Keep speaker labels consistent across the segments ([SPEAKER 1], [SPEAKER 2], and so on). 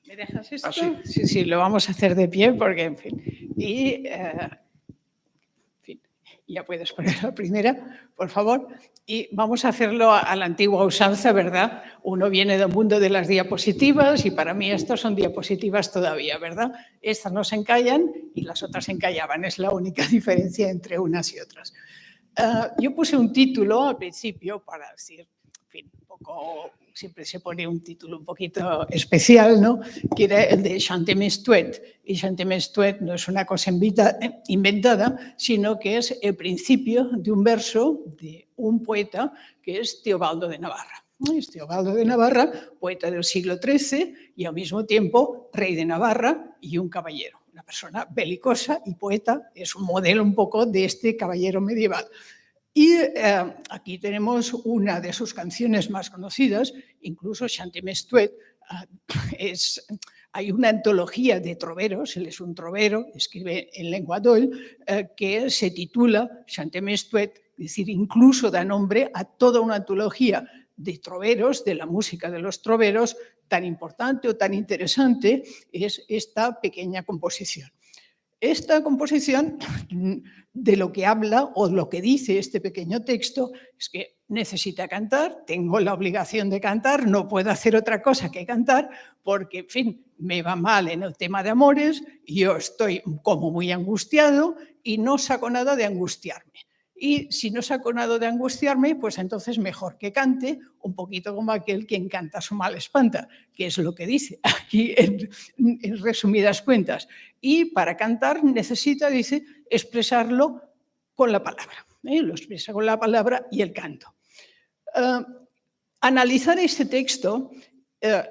[SPEAKER 1] ¿Me dejas esto?
[SPEAKER 2] Ah, sí.
[SPEAKER 1] Sí, lo vamos a hacer de pie porque, en fin. Y, ya puedes poner la primera, por favor. Y vamos a hacerlo a la antigua usanza, ¿verdad? Uno viene del mundo de las diapositivas y para mí estas son diapositivas todavía, ¿verdad? Estas no se encallan y las otras se encallaban. Es la única diferencia entre unas y otras. Yo puse un título al principio para decir, en fin, un poco, siempre se pone un título un poquito especial, ¿no? Que era el de Chantemesse-Tuet. Y Chantemesse-Tuet no es una cosa inventada, sino que es el principio de un verso de un poeta que es Teobaldo de Navarra. Es Teobaldo de Navarra, poeta del siglo XIII y al mismo tiempo rey de Navarra y un caballero. Una persona belicosa y poeta, es un modelo un poco de este caballero medieval. Y aquí tenemos una de sus canciones más conocidas, incluso Chantemesse-Tuet. Hay una antología de troveros, él es un trovero, escribe en lengua d'oll, que se titula Chantemesse-Tuet, es decir, incluso da nombre a toda una antología de troveros, de la música de los troveros, tan importante o tan interesante es esta pequeña composición. Esta composición, de lo que habla o lo que dice este pequeño texto, es que necesita cantar, tengo la obligación de cantar, no puedo hacer otra cosa que cantar porque, en fin, me va mal en el tema de amores, yo estoy como muy angustiado y no saco nada de angustiarme. Y si no saco nada de angustiarme, pues entonces mejor que cante, un poquito como aquel quien canta su mal espanta, que es lo que dice aquí en resumidas cuentas. Y para cantar necesita, dice, expresarlo con la palabra. Lo expresa con la palabra y el canto. Analizar este texto,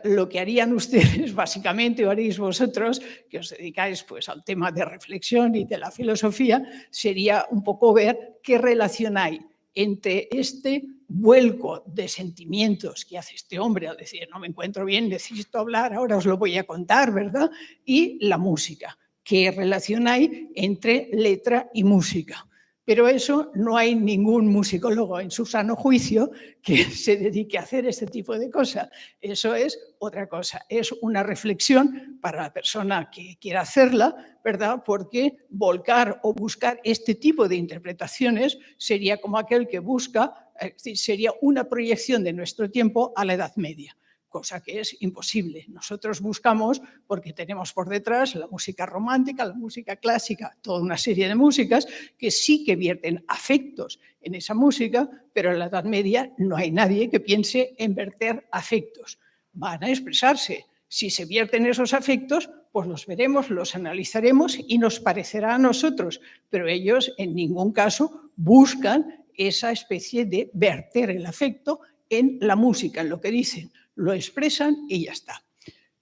[SPEAKER 1] lo que harían ustedes, básicamente, o haréis vosotros, que os dedicáis pues, al tema de reflexión y de la filosofía, sería un poco ver qué relación hay entre este vuelco de sentimientos que hace este hombre al decir, no me encuentro bien, necesito hablar, ahora os lo voy a contar, ¿verdad? Y la música. ¿Qué relación hay entre letra y música? Pero eso no hay ningún musicólogo en su sano juicio que se dedique a hacer este tipo de cosas. Eso es otra cosa, es una reflexión para la persona que quiera hacerla, ¿verdad? Porque volcar o buscar este tipo de interpretaciones sería como aquel que busca, sería una proyección de nuestro tiempo a la Edad Media, cosa que es imposible. Nosotros buscamos, porque tenemos por detrás la música romántica, la música clásica, toda una serie de músicas que sí que vierten afectos en esa música, pero en la Edad Media no hay nadie que piense en verter afectos. Van a expresarse. Si se vierten esos afectos, pues los veremos, los analizaremos y nos parecerá a nosotros, pero ellos en ningún caso buscan esa especie de verter el afecto en la música, en lo que dicen. Lo expresan y ya está.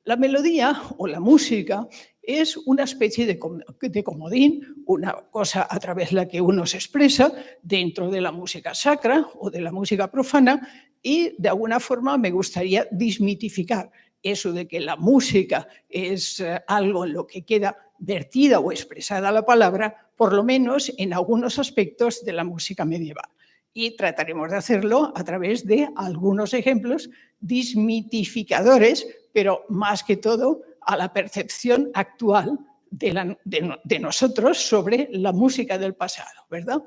[SPEAKER 1] La melodía o la música es una especie de comodín, una cosa a través de la que uno se expresa dentro de la música sacra o de la música profana y de alguna forma me gustaría desmitificar eso de que la música es algo en lo que queda vertida o expresada la palabra, por lo menos en algunos aspectos de la música medieval. Y trataremos de hacerlo a través de algunos ejemplos desmitificadores, pero más que todo a la percepción actual de nosotros sobre la música del pasado, ¿verdad?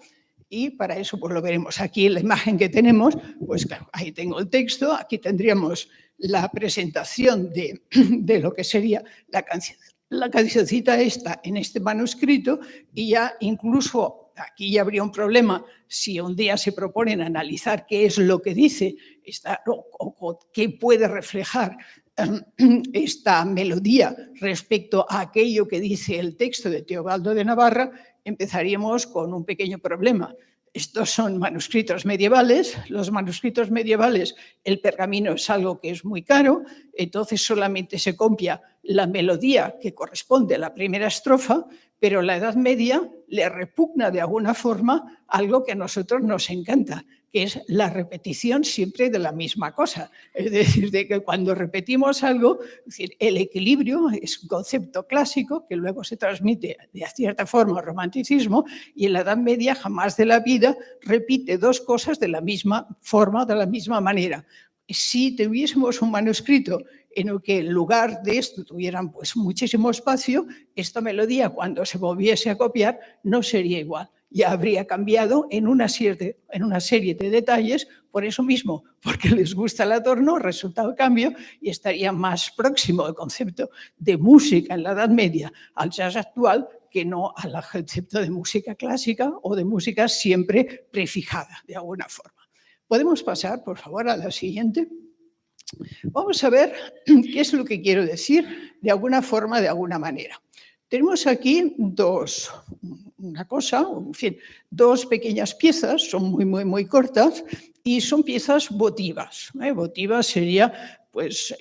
[SPEAKER 1] Y para eso pues lo veremos aquí en la imagen que tenemos, pues claro, ahí tengo el texto, aquí tendríamos la presentación de lo que sería la cancioncita esta en este manuscrito y ya incluso aquí ya habría un problema si un día se proponen analizar qué es lo que dice o qué puede reflejar esta melodía respecto a aquello que dice el texto de Teobaldo de Navarra, empezaríamos con un pequeño problema. Estos son manuscritos medievales. Los manuscritos medievales, el pergamino es algo que es muy caro, entonces solamente se copia la melodía que corresponde a la primera estrofa, pero la Edad Media le repugna de alguna forma algo que a nosotros nos encanta, que es la repetición siempre de la misma cosa. Es decir, de que cuando repetimos algo, es decir, el equilibrio es un concepto clásico que luego se transmite de cierta forma al romanticismo y en la Edad Media jamás de la vida repite dos cosas de la misma forma, de la misma manera. Si tuviésemos un manuscrito en el que en lugar de esto tuvieran pues muchísimo espacio, esta melodía cuando se volviese a copiar no sería igual. Ya habría cambiado en una serie de detalles, por eso mismo, porque les gusta el adorno, resulta el cambio y estaría más próximo al concepto de música en la Edad Media al jazz actual que no al concepto de música clásica o de música siempre prefijada de alguna forma. ¿Podemos pasar, por favor, a la siguiente? Vamos a ver qué es lo que quiero decir de alguna forma, de alguna manera. Tenemos aquí dos pequeñas piezas, son muy cortas y son piezas votivas. Votivas sería, pues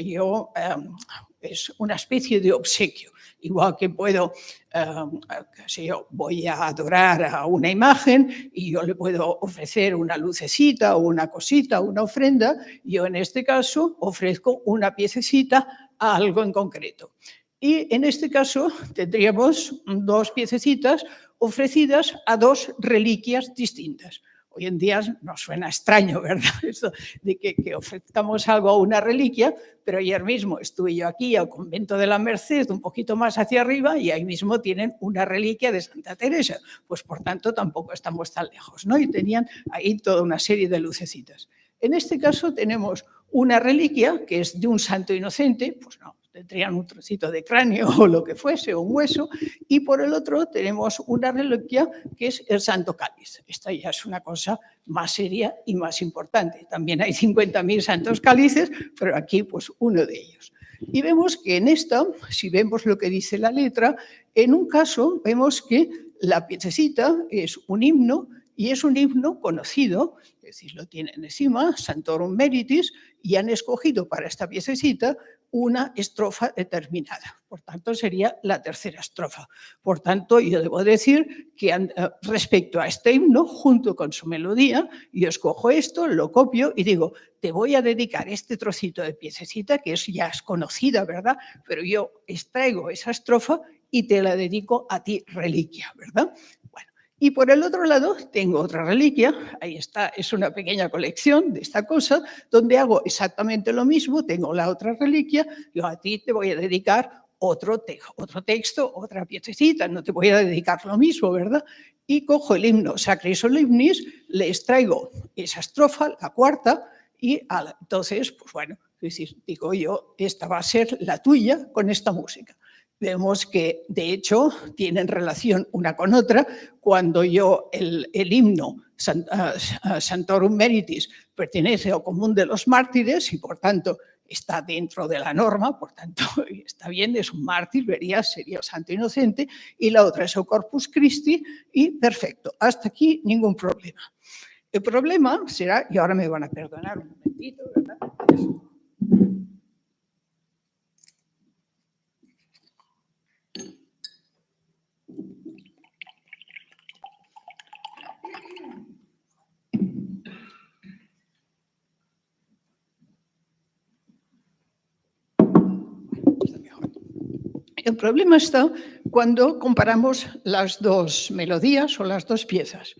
[SPEAKER 1] es una especie de obsequio. Igual que puedo, voy a adorar a una imagen y yo le puedo ofrecer una lucecita o una cosita, una ofrenda, yo en este caso ofrezco una piececita a algo en concreto. Y en este caso tendríamos dos piececitas ofrecidas a dos reliquias distintas. Hoy en día nos suena extraño, ¿verdad? Eso de que ofrezcamos algo a una reliquia, pero ayer mismo estuve yo aquí al convento de la Merced, un poquito más hacia arriba, y ahí mismo tienen una reliquia de Santa Teresa. Pues por tanto tampoco estamos tan lejos, ¿no? Y tenían ahí toda una serie de lucecitas. En este caso tenemos una reliquia que es de un santo inocente, pues no, tendrían un trocito de cráneo o lo que fuese, o un hueso, y por el otro tenemos una reliquia que es el Santo Cáliz. Esta ya es una cosa más seria y más importante. También hay 50.000 santos cálices, pero aquí pues uno de ellos. Y vemos que en esta, si vemos lo que dice la letra, en un caso vemos que la piececita es un himno y es un himno conocido, es decir, lo tienen encima, Sanctorum Meritis, y han escogido para esta piececita una estrofa determinada. Por tanto, sería la tercera estrofa. Por tanto, yo debo decir que respecto a este himno, junto con su melodía, yo escojo esto, lo copio y digo, te voy a dedicar este trocito de piececita, que ya es conocida, ¿verdad? Pero yo extraigo esa estrofa y te la dedico a ti, reliquia, ¿verdad? Bueno. Y por el otro lado tengo otra reliquia, ahí está, es una pequeña colección de esta cosa, donde hago exactamente lo mismo, tengo la otra reliquia, yo a ti te voy a dedicar otro texto, otra piececita, no te voy a dedicar lo mismo, ¿verdad? Y cojo el himno Sacris Solemnis, le extraigo esa estrofa, la cuarta, y entonces, pues bueno, es decir, digo yo, esta va a ser la tuya con esta música. Vemos que, de hecho, tienen relación una con otra. Cuando yo el himno Sanctorum Meritis pertenece al común de los mártires y, por tanto, está dentro de la norma, por tanto, está bien, es un mártir, sería santo inocente, y la otra es el Corpus Christi, y perfecto, hasta aquí ningún problema. El problema será, y ahora me van a perdonar un momentito, ¿verdad? El problema está cuando comparamos las dos melodías o las dos piezas.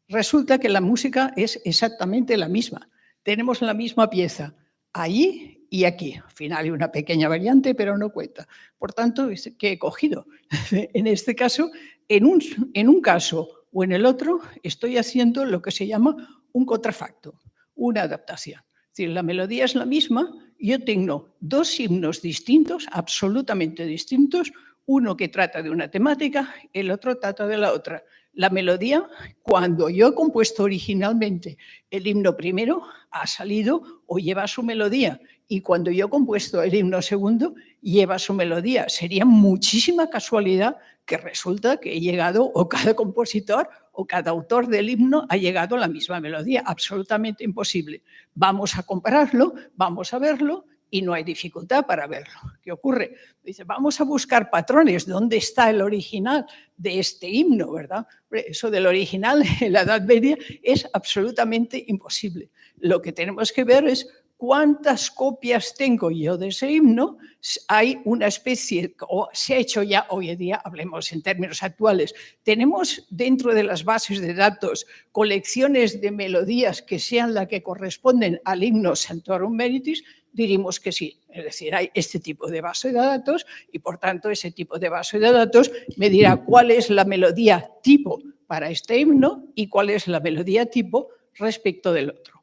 [SPEAKER 1] Resulta que la música es exactamente la misma. Tenemos la misma pieza ahí y aquí. Al final hay una pequeña variante, pero no cuenta. Por tanto, ¿qué he cogido? En este caso, en un caso o en el otro, estoy haciendo lo que se llama un contrafacto, una adaptación. Es decir, la melodía es la misma, yo tengo dos himnos distintos, absolutamente distintos, uno que trata de una temática, el otro trata de la otra. La melodía, cuando yo he compuesto originalmente el himno primero, ha salido o lleva su melodía, y cuando yo he compuesto el himno segundo, lleva su melodía. Sería muchísima casualidad que resulta que he llegado, o cada compositor o cada autor del himno ha llegado a la misma melodía. Absolutamente imposible. Vamos a compararlo, vamos a verlo, y no hay dificultad para verlo. ¿Qué ocurre? Dice, vamos a buscar patrones. ¿Dónde está el original de este himno, verdad? Eso del original en la Edad Media es absolutamente imposible. Lo que tenemos que ver es cuántas copias tengo yo de ese himno, hay una especie, o se ha hecho ya hoy en día, hablemos en términos actuales, tenemos dentro de las bases de datos colecciones de melodías que sean las que corresponden al himno Sanctorum Meritis, diríamos que sí. Es decir, hay este tipo de base de datos y, por tanto, ese tipo de base de datos me dirá cuál es la melodía tipo para este himno y cuál es la melodía tipo respecto del otro.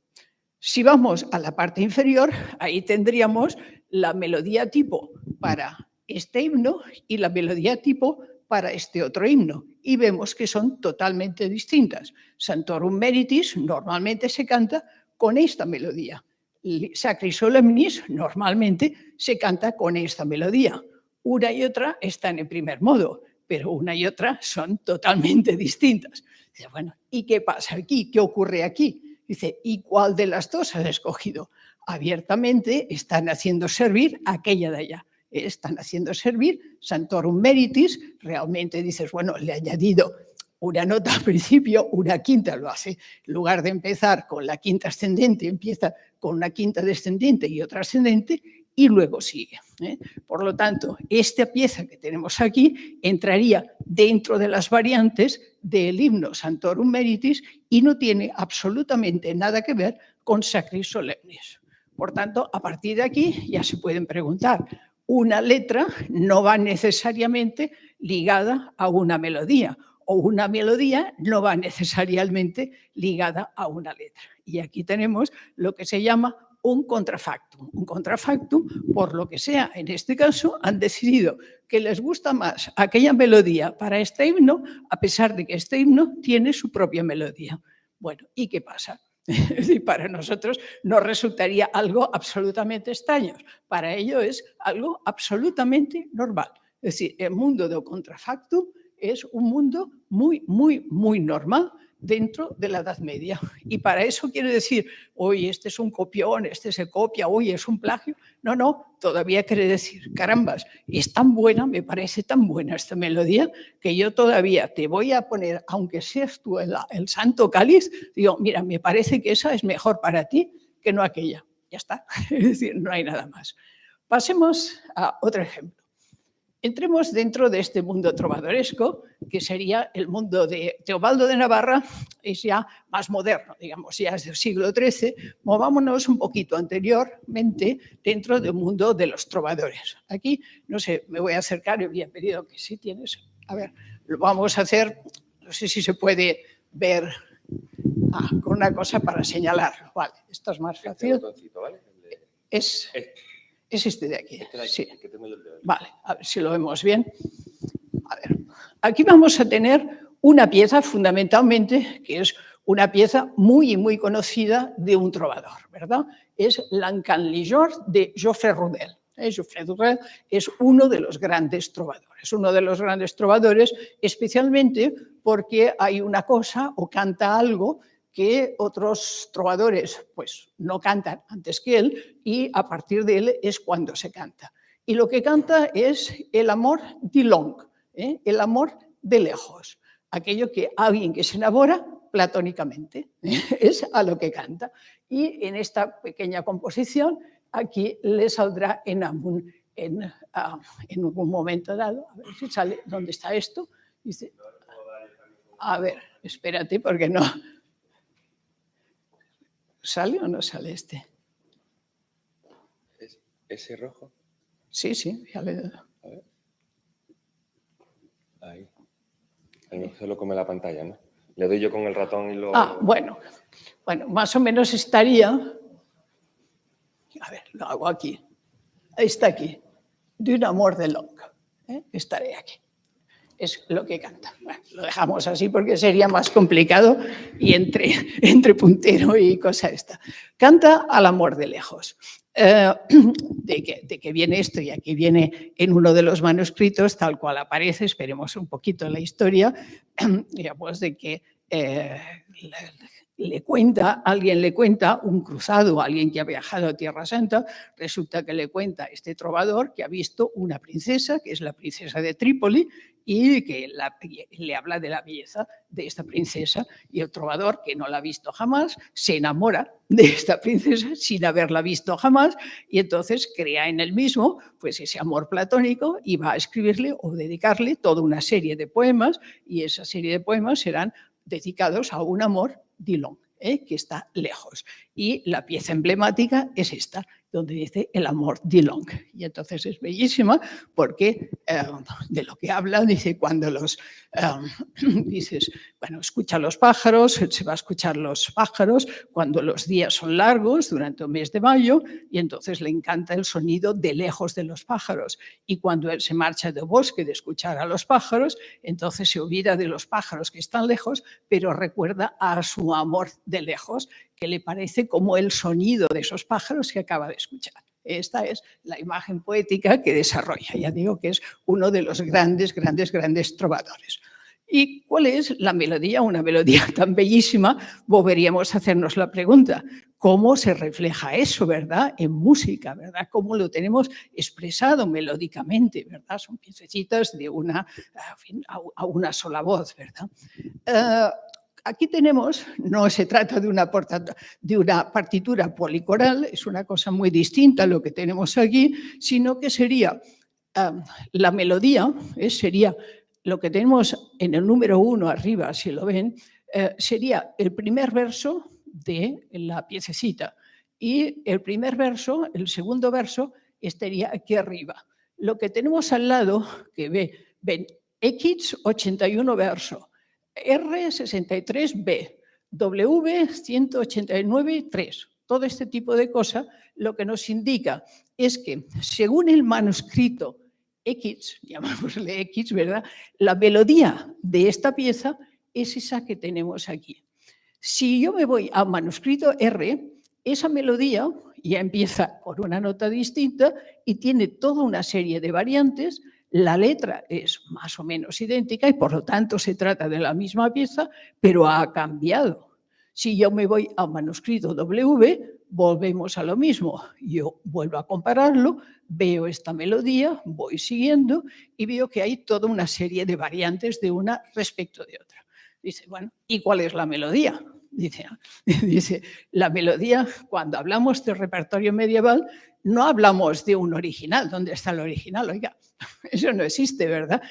[SPEAKER 1] Si vamos a la parte inferior, ahí tendríamos la melodía tipo para este himno y la melodía tipo para este otro himno, y vemos que son totalmente distintas. Sanctorum Meritis normalmente se canta con esta melodía. Sacri Solemnis normalmente se canta con esta melodía. Una y otra están en primer modo, pero una y otra son totalmente distintas. Dice, bueno, ¿y qué pasa aquí? ¿Qué ocurre aquí? Dice, ¿y cuál de las dos has escogido? Abiertamente están haciendo servir aquella de allá. Están haciendo servir Sanctorum Meritis. Realmente dices, bueno, le he añadido una nota al principio, una quinta lo hace. En lugar de empezar con la quinta ascendente, empieza con una quinta descendente y otra ascendente y luego sigue. Por lo tanto, esta pieza que tenemos aquí entraría dentro de las variantes del himno Sanctorum Meritis y no tiene absolutamente nada que ver con Sacri Solemnis. Por tanto, a partir de aquí ya se pueden preguntar. Una letra no va necesariamente ligada a una melodía, o una melodía no va necesariamente ligada a una letra. Y aquí tenemos lo que se llama un contrafactum. Un contrafactum, por lo que sea, en este caso, han decidido que les gusta más aquella melodía para este himno, a pesar de que este himno tiene su propia melodía. Bueno, ¿y qué pasa? Es decir, para nosotros nos resultaría algo absolutamente extraño. Para ello es algo absolutamente normal. Es decir, el mundo del contrafactum es un mundo muy, muy, muy normal dentro de la Edad Media. Y para eso quiere decir, oye, este es un copión, este se copia, oye, es un plagio. No, no, todavía quiere decir, carambas, es tan buena, me parece tan buena esta melodía, que yo todavía te voy a poner, aunque seas tú el Santo Cáliz, digo, mira, me parece que esa es mejor para ti que no aquella. Ya está, es decir, no hay nada más. Pasemos a otro ejemplo. Entremos dentro de este mundo trovadoresco, que sería el mundo de Teobaldo de Navarra, es ya más moderno, digamos, ya es del siglo XIII. Movámonos un poquito anteriormente dentro del mundo de los trovadores. Aquí, no sé, me voy a acercar, y había pedido que sí tienes. A ver, lo vamos a hacer, no sé si se puede ver con una cosa para señalarlo. Vale, esto es más fácil. Es este de aquí, sí. Vale, a ver si lo vemos bien. A ver, aquí vamos a tener una pieza fundamentalmente, que es una pieza muy, muy conocida de un trovador, ¿verdad? Es l'Encanlijor de Jofre Rudel. Jofre Rudel es uno de los grandes trovadores, especialmente porque hay una cosa o canta algo que otros trovadores pues, no cantan antes que él y a partir de él es cuando se canta. Y lo que canta es el amor di long, el amor de lejos, aquello que alguien que se enamora platónicamente, es a lo que canta. Y en esta pequeña composición aquí le saldrá en algún momento dado, a ver si sale, ¿dónde está esto? Dice, a ver, espérate porque no... ¿Sale o no sale este?
[SPEAKER 2] ¿Ese rojo?
[SPEAKER 1] Sí, sí, ya le doy.
[SPEAKER 2] A ver. Ahí. Ahí se lo come la pantalla, ¿no? Le doy yo con el ratón y lo...
[SPEAKER 1] Bueno, más o menos estaría... A ver, lo hago aquí. Está aquí. De un amor de longa. Estaré aquí. Es lo que canta. Bueno, lo dejamos así porque sería más complicado y entre puntero y cosa esta. Canta al amor de lejos. De que viene esto y aquí viene en uno de los manuscritos, tal cual aparece, esperemos un poquito la historia, digamos, de que alguien le cuenta, un cruzado, alguien que ha viajado a Tierra Santa, resulta que le cuenta este trovador que ha visto una princesa, que es la princesa de Trípoli, y que le habla de la belleza de esta princesa, y el trovador, que no la ha visto jamás, se enamora de esta princesa sin haberla visto jamás, y entonces crea en él mismo pues ese amor platónico y va a escribirle o dedicarle toda una serie de poemas, y esa serie de poemas serán dedicados a un amor Dillon, que está lejos. Y la pieza emblemática es esta, donde dice el amor Dillon. Y entonces es bellísima porque de lo que habla, dice, cuando dices, bueno, escucha los pájaros, se va a escuchar los pájaros cuando los días son largos, durante el mes de mayo, y entonces le encanta el sonido de lejos de los pájaros. Y cuando él se marcha del bosque de escuchar a los pájaros, entonces se olvida de los pájaros que están lejos, pero recuerda a su amor de lejos, que le parece como el sonido de esos pájaros que acaba de escuchar. Esta es la imagen poética que desarrolla. Ya digo que es uno de los grandes trovadores. ¿Y cuál es la melodía? Una melodía tan bellísima, volveríamos a hacernos la pregunta, ¿cómo se refleja eso, verdad? En música, ¿verdad? ¿Cómo lo tenemos expresado melódicamente, verdad? Son piececitas de a una sola voz, ¿verdad? Aquí tenemos, no se trata de una partitura policoral, es una cosa muy distinta a lo que tenemos aquí, sino que sería la melodía, sería lo que tenemos en el número 1 arriba, si lo ven, sería el primer verso de la piececita, y el primer verso, el segundo verso, estaría aquí arriba. Lo que tenemos al lado, que ven X 81 verso, R 63B, W 189.3. Todo este tipo de cosas lo que nos indica es que según el manuscrito X, llamámosle X, ¿verdad? La melodía de esta pieza es esa que tenemos aquí. Si yo me voy al manuscrito R, esa melodía ya empieza con una nota distinta y tiene toda una serie de variantes. La letra es más o menos idéntica y por lo tanto se trata de la misma pieza, pero ha cambiado. Si yo me voy al manuscrito W, volvemos a lo mismo. Yo vuelvo a compararlo, veo esta melodía, voy siguiendo y veo que hay toda una serie de variantes de una respecto de otra. Dice, bueno, ¿y cuál es la melodía? Dice, la melodía, cuando hablamos de repertorio medieval, no hablamos de un original. ¿Dónde está el original? Oiga, eso no existe, ¿verdad?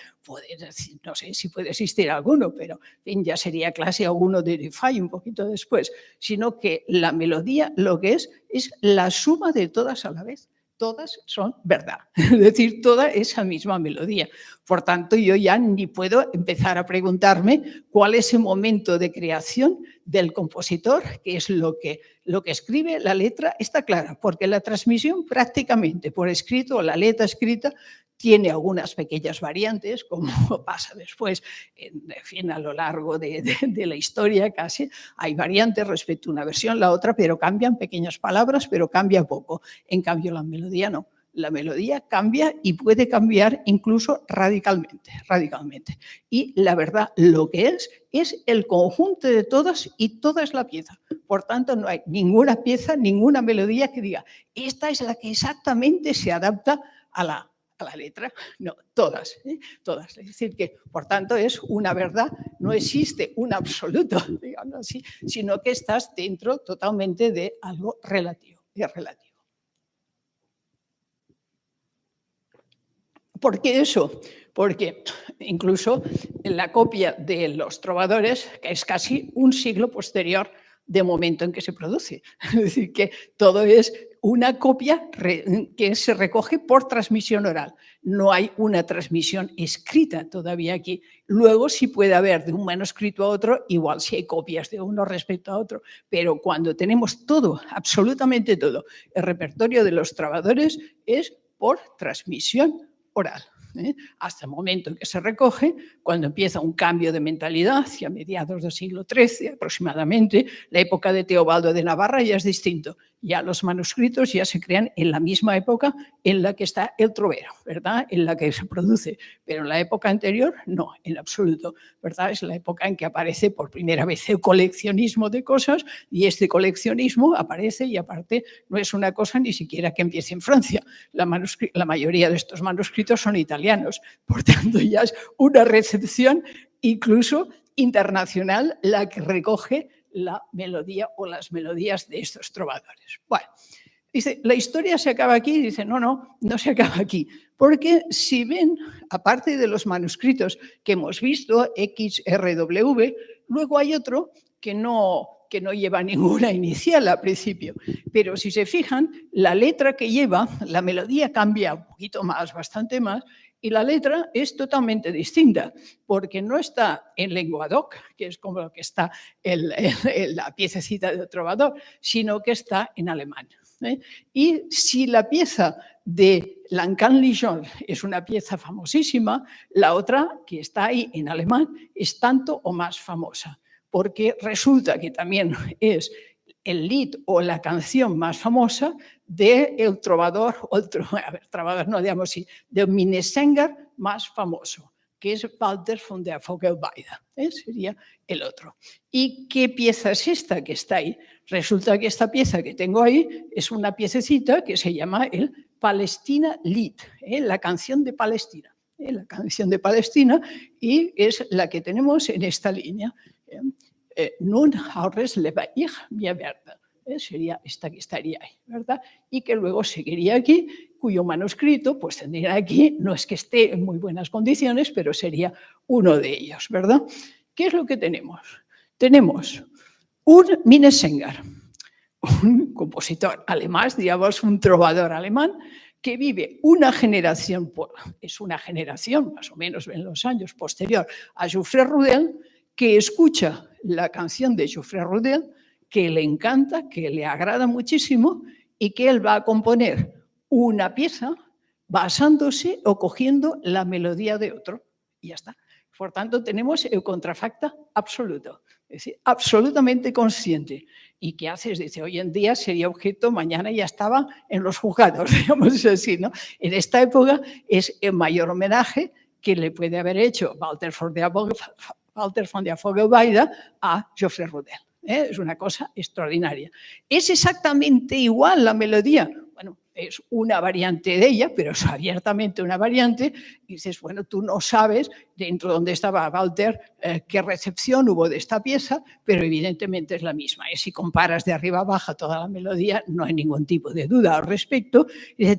[SPEAKER 1] No sé si puede existir alguno, pero en fin, ya sería clase alguno de Dufay un poquito después. Sino que la melodía lo que es la suma de todas a la vez. Todas son verdad, es decir, toda esa misma melodía. Por tanto, yo ya ni puedo empezar a preguntarme cuál es el momento de creación del compositor, que es lo que escribe. La letra está clara, porque la transmisión prácticamente por escrito, o la letra escrita, tiene algunas pequeñas variantes, como pasa después, en fin, a lo largo de la historia casi, hay variantes respecto a una versión a la otra, pero cambian pequeñas palabras, pero cambia poco. En cambio, la melodía no. La melodía cambia y puede cambiar incluso radicalmente. Y la verdad, lo que es el conjunto de todas y toda es la pieza. Por tanto, no hay ninguna pieza, ninguna melodía que diga, esta es la que exactamente se adapta a la letra. No, todas. Es decir, que por tanto es una verdad, no existe un absoluto, digamos así, sino que estás dentro totalmente de algo relativo. ¿Por qué eso? Porque incluso en la copia de los trovadores, que es casi un siglo posterior del momento en que se produce. Es decir, que todo es una copia que se recoge por transmisión oral. No hay una transmisión escrita todavía aquí. Luego sí puede haber de un manuscrito a otro, igual si hay copias de uno respecto a otro, pero cuando tenemos todo, absolutamente todo, el repertorio de los trovadores es por transmisión oral. Hasta el momento en que se recoge, cuando empieza un cambio de mentalidad, hacia mediados del siglo XIII aproximadamente, la época de Teobaldo de Navarra ya es distinto. Ya los manuscritos ya se crean en la misma época en la que está el trovero, ¿verdad? En la que se produce, pero en la época anterior no, en absoluto, ¿verdad? Es la época en que aparece por primera vez el coleccionismo de cosas y este coleccionismo aparece y aparte no es una cosa ni siquiera que empiece en Francia. La mayoría de estos manuscritos son italianos, por tanto ya es una recepción incluso internacional la que recoge la melodía o las melodías de estos trovadores. Bueno, dice, la historia se acaba aquí, dice, no se acaba aquí, porque si ven, aparte de los manuscritos que hemos visto, XRW, luego hay otro que no lleva ninguna inicial al principio, pero si se fijan, la letra que lleva, la melodía cambia un poquito más, bastante más, y la letra es totalmente distinta, porque no está en lenguadoc, que es como lo que está en la piececita de trovador, sino que está en alemán. Y si la pieza de L'Encan-Lijon es una pieza famosísima, la otra, que está ahí en alemán, es tanto o más famosa, porque resulta que también es el lied o la canción más famosa del trovador, trovador no, digamos así, del Minnesänger más famoso, que es Walter von der Vogelweide, sería el otro. ¿Y qué pieza es esta que está ahí? Resulta que esta pieza que tengo ahí es una piececita que se llama el Palestina Lied, la canción de Palestina. La canción de Palestina, y es la que tenemos en esta línea. Nun haures lebe ich mir werde. Sería esta que estaría ahí, ¿verdad? Y que luego seguiría aquí, cuyo manuscrito, pues tendría aquí, no es que esté en muy buenas condiciones, pero sería uno de ellos, ¿verdad? ¿Qué es lo que tenemos? Tenemos un Minnesänger, un compositor alemán, digamos, un trovador alemán, que vive una generación, es una generación más o menos en los años posterior a Geoffrey Rudel, que escucha la canción de Geoffrey Rudel, que le encanta, que le agrada muchísimo y que él va a componer una pieza basándose o cogiendo la melodía de otro. Y ya está. Por tanto, tenemos el contrafacta absoluto, es decir, absolutamente consciente. ¿Y qué haces? Dice, hoy en día sería objeto, mañana ya estaba en los juzgados, digamos así, ¿no? En esta época es el mayor homenaje que le puede haber hecho Walter von der Vogelweide a Geoffrey Rudel. Es una cosa extraordinaria. ¿Es exactamente igual la melodía? Bueno, es una variante de ella, pero es abiertamente una variante. Y dices, bueno, tú no sabes dentro donde estaba Walter qué recepción hubo de esta pieza, pero evidentemente es la misma. Si comparas de arriba abajo toda la melodía, no hay ningún tipo de duda al respecto.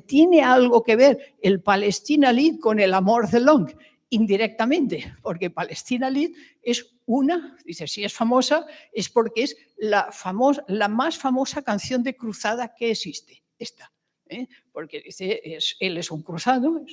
[SPEAKER 1] ¿Tiene algo que ver el Palestina Lied con el Amor de Long? Indirectamente, porque Palestina Lied es una, dice, si es famosa, es porque es la más famosa canción de cruzada que existe, esta. Porque dice, él es un cruzado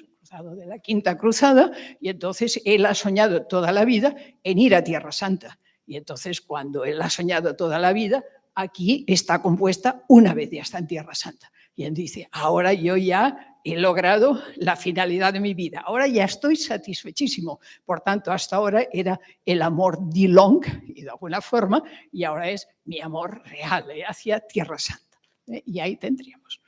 [SPEAKER 1] de la Quinta Cruzada, y entonces él ha soñado toda la vida en ir a Tierra Santa. Y entonces cuando él ha soñado toda la vida, aquí está compuesta una vez ya está en Tierra Santa. Y él dice, ahora yo ya he logrado la finalidad de mi vida, ahora ya estoy satisfechísimo. Por tanto, hasta ahora era el amor de Long, y de alguna forma, y ahora es mi amor real hacia Tierra Santa. Y ahí tendríamos.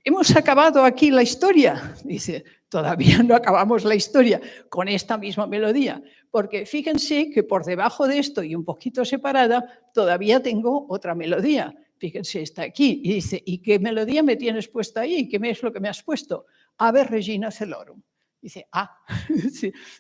[SPEAKER 1] ¿Hemos acabado aquí la historia? Dice, todavía no acabamos la historia con esta misma melodía, porque fíjense que por debajo de esto y un poquito separada, todavía tengo otra melodía. Fíjense, está aquí. Y dice, ¿y qué melodía me tienes puesta ahí? ¿Qué es lo que me has puesto? Ave Regina Celorum. Dice,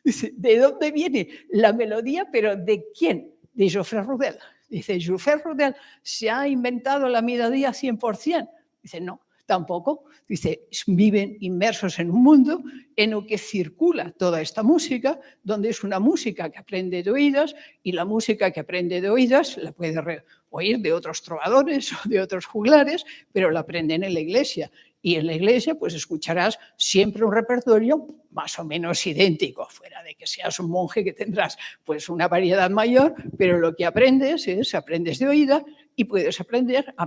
[SPEAKER 1] dice, ¿de dónde viene la melodía? ¿Pero de quién? De Geoffrey Rudel. Dice, ¿Geoffrey Rudel se ha inventado la melodía 100%? Dice, no. Tampoco, dice, viven inmersos en un mundo en el que circula toda esta música, donde es una música que aprende de oídas, y la música que aprende de oídas la puede oír de otros trovadores o de otros juglares, pero la aprenden en la iglesia. Y en la iglesia pues escucharás siempre un repertorio más o menos idéntico, fuera de que seas un monje que tendrás pues una variedad mayor, pero lo que aprendes de oída y puedes aprender a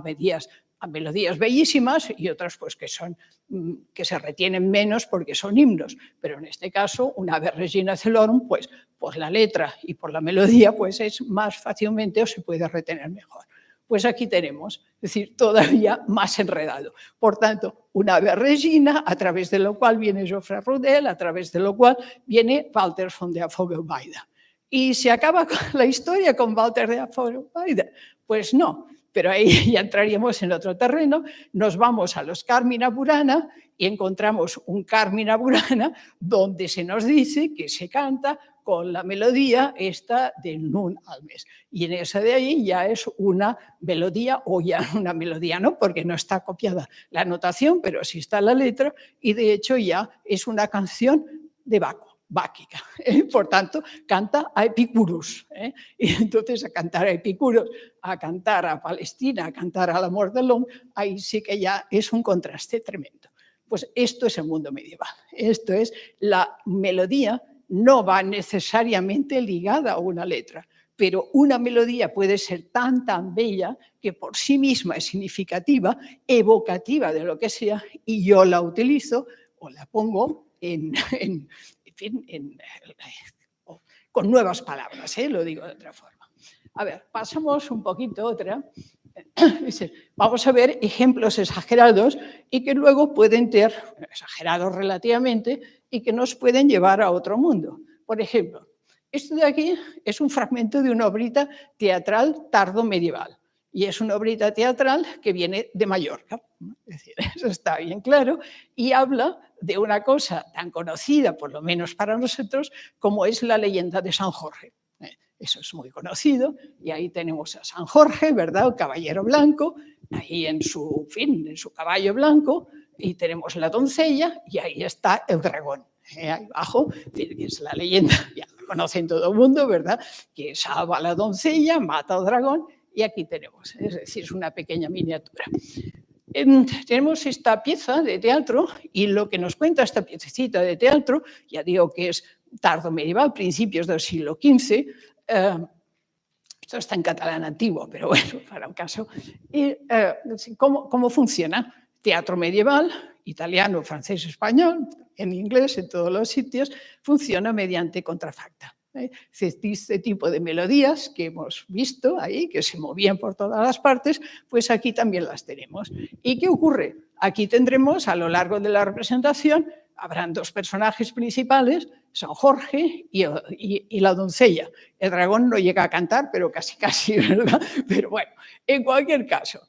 [SPEAKER 1] melodías bellísimas y otras pues que se retienen menos porque son himnos, pero en este caso una Ave Regina Celorum pues por la letra y por la melodía pues es más fácilmente o se puede retener mejor. Pues aquí tenemos, es decir, todavía más enredado. Por tanto, una Ave Regina, a través de lo cual viene Geoffrey Rudel, a través de lo cual viene Walter von der Vogelweide. ¿Y se acaba la historia con Walter de Vogelweide? Pues no, pero ahí ya entraríamos en otro terreno. Nos vamos a los Carmina Burana y encontramos un Carmina Burana donde se nos dice que se canta con la melodía esta de Nun Almes. Y en esa de ahí ya es una melodía, o ya una melodía no, porque no está copiada la notación, pero sí está la letra, y de hecho ya es una canción de Baco, báquica. Por tanto, canta a Epicurus. Y entonces a cantar a Epicurus, a cantar a Palestina, a cantar al amor del hombre, ahí sí que ya es un contraste tremendo. Pues esto es el mundo medieval. Esto es la melodía. No va necesariamente ligada a una letra, pero una melodía puede ser tan bella que por sí misma es significativa, evocativa de lo que sea, y yo la utilizo o la pongo con nuevas palabras, lo digo de otra forma. A ver, pasamos un poquito a otra. Vamos a ver ejemplos exagerados y que luego pueden ser exagerados relativamente y que nos pueden llevar a otro mundo. Por ejemplo, esto de aquí es un fragmento de una obrita teatral tardo medieval y es una obrita teatral que viene de Mallorca. Es decir, eso está bien claro y habla de una cosa tan conocida, por lo menos para nosotros, como es la leyenda de San Jorge. Eso es muy conocido y ahí tenemos a San Jorge, ¿verdad? El caballero blanco, ahí en su caballo blanco, y tenemos la doncella y ahí está el dragón. Ahí abajo, que es la leyenda, ya lo conocen todo el mundo, ¿verdad? Que salva a la doncella, mata al dragón y aquí tenemos, es decir, es una pequeña miniatura. Tenemos esta pieza de teatro y lo que nos cuenta esta piececita de teatro, ya digo que es tardo medieval, principios del siglo XV, esto está en catalán antiguo, pero bueno, para un caso. Y, ¿cómo funciona? Teatro medieval, italiano, francés, español, en inglés, en todos los sitios, funciona mediante contrafacta. Este tipo de melodías que hemos visto ahí, que se movían por todas las partes, pues aquí también las tenemos. ¿Y qué ocurre? Aquí tendremos, a lo largo de la representación, habrán dos personajes principales, San Jorge y la doncella. El dragón no llega a cantar, pero casi, ¿verdad? Pero bueno, en cualquier caso,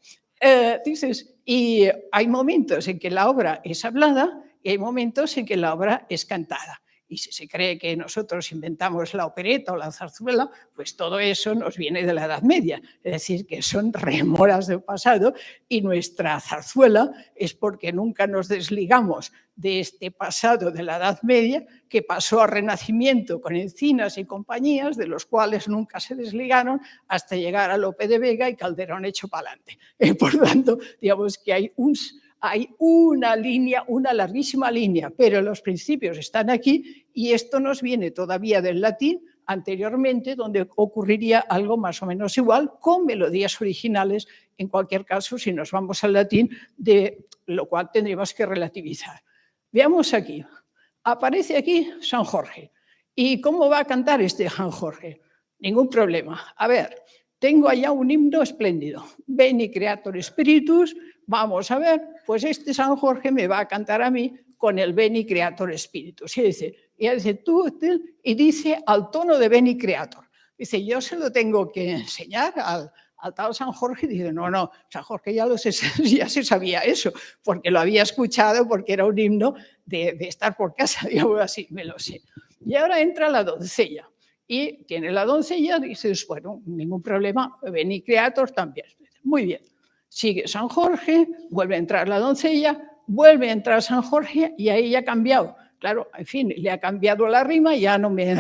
[SPEAKER 1] dices, y hay momentos en que la obra es hablada y hay momentos en que la obra es cantada. Y si se cree que nosotros inventamos la opereta o la zarzuela, pues todo eso nos viene de la Edad Media. Es decir, que son rémoras del pasado y nuestra zarzuela es porque nunca nos desligamos de este pasado de la Edad Media que pasó al Renacimiento con Encinas y compañías, de los cuales nunca se desligaron hasta llegar a Lope de Vega y Calderón hecho para adelante. Por tanto, digamos que hay una línea, una larguísima línea, pero los principios están aquí y esto nos viene todavía del latín anteriormente, donde ocurriría algo más o menos igual, con melodías originales, en cualquier caso, si nos vamos al latín, de lo cual tendríamos que relativizar. Veamos aquí, aparece aquí San Jorge. ¿Y cómo va a cantar este San Jorge? Ningún problema. A ver, tengo allá un himno espléndido. Veni Creator Spiritus. Vamos a ver, pues este San Jorge me va a cantar a mí con el Veni Creator Spiritus. Y dice tú, y dice al tono de Veni Creator. Dice, yo se lo tengo que enseñar al tal San Jorge. Dice, no, San Jorge ya se sabía eso, porque lo había escuchado, porque era un himno de estar por casa, digamos así, me lo sé. Y ahora entra la doncella. Y tiene la doncella, dices, bueno, ningún problema, Veni Creator también. Muy bien. Sigue San Jorge, vuelve a entrar la doncella, vuelve a entrar San Jorge y ahí ya ha cambiado. Claro, en fin, le ha cambiado la rima, ya no me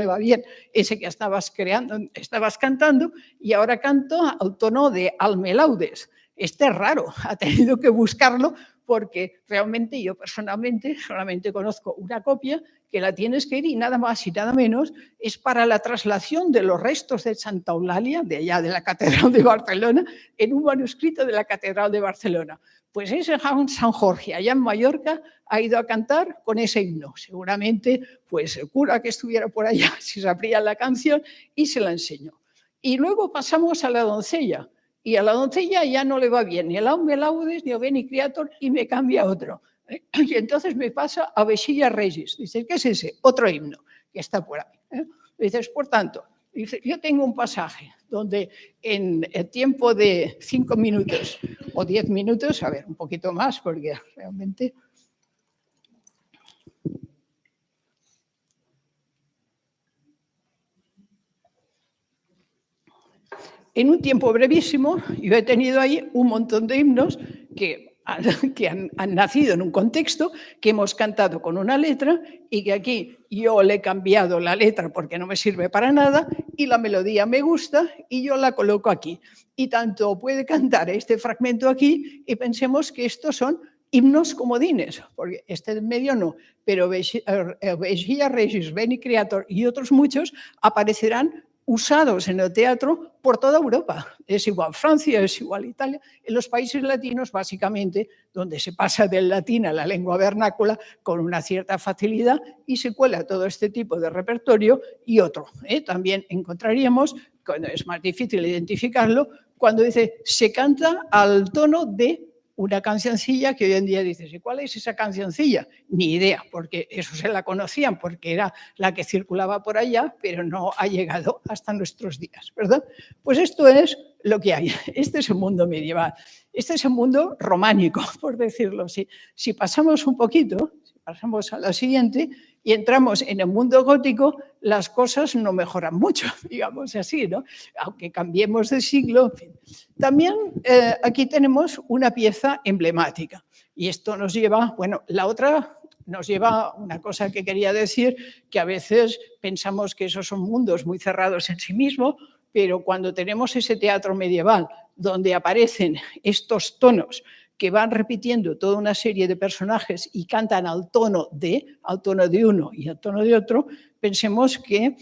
[SPEAKER 1] va bien ese que estabas cantando y ahora canto al tono de Almelaudes. Este es raro, ha tenido que buscarlo porque realmente yo personalmente solamente conozco una copia que la tienes que ir y nada más y nada menos es para la traslación de los restos de Santa Eulalia, de allá de la Catedral de Barcelona, en un manuscrito de la Catedral de Barcelona. Pues ese San Jorge, allá en Mallorca, ha ido a cantar con ese himno. Seguramente, pues el cura que estuviera por allá se sabría la canción y se la enseñó. Y luego pasamos a la doncella. y a la doncella ya no le va bien ni el Laume Laudes, ni Oveni Creator, y me cambia otro. Y entonces me pasa a Vexilla Regis. Dices, ¿qué es ese? Otro himno que está por ahí. Dices, por tanto, dice, yo tengo un pasaje donde en el tiempo de 5 minutos o 10 minutos, a ver, un poquito más, porque realmente... En un tiempo brevísimo, yo he tenido ahí un montón de himnos que han nacido en un contexto, que hemos cantado con una letra y que aquí yo le he cambiado la letra porque no me sirve para nada y la melodía me gusta y yo la coloco aquí. Y tanto puede cantar este fragmento aquí y pensemos que estos son himnos comodines, porque este en medio no, pero Vexilla Regis, Beni Creator y otros muchos aparecerán usados en el teatro por toda Europa. Es igual Francia, es igual Italia. En los países latinos, básicamente, donde se pasa del latín a la lengua vernácula con una cierta facilidad y se cuela todo este tipo de repertorio y otro. También encontraríamos, cuando es más difícil identificarlo, cuando dice se canta al tono de una cancioncilla que hoy en día dices, ¿y cuál es esa cancioncilla? Ni idea, porque eso se la conocían, porque era la que circulaba por allá, pero no ha llegado hasta nuestros días, ¿verdad? Pues esto es lo que hay. Este es el mundo medieval. Este es el mundo románico, por decirlo así. Si pasamos un poquito, si pasamos a la siguiente y entramos en el mundo gótico, las cosas no mejoran mucho, digamos así, ¿no? Aunque cambiemos de siglo, en fin. También aquí tenemos una pieza emblemática y esto nos lleva, bueno, la otra nos lleva a una cosa que quería decir, que a veces pensamos que esos son mundos muy cerrados en sí mismos, pero cuando tenemos ese teatro medieval donde aparecen estos tonos que van repitiendo toda una serie de personajes y cantan al tono de uno y al tono de otro, pensemos que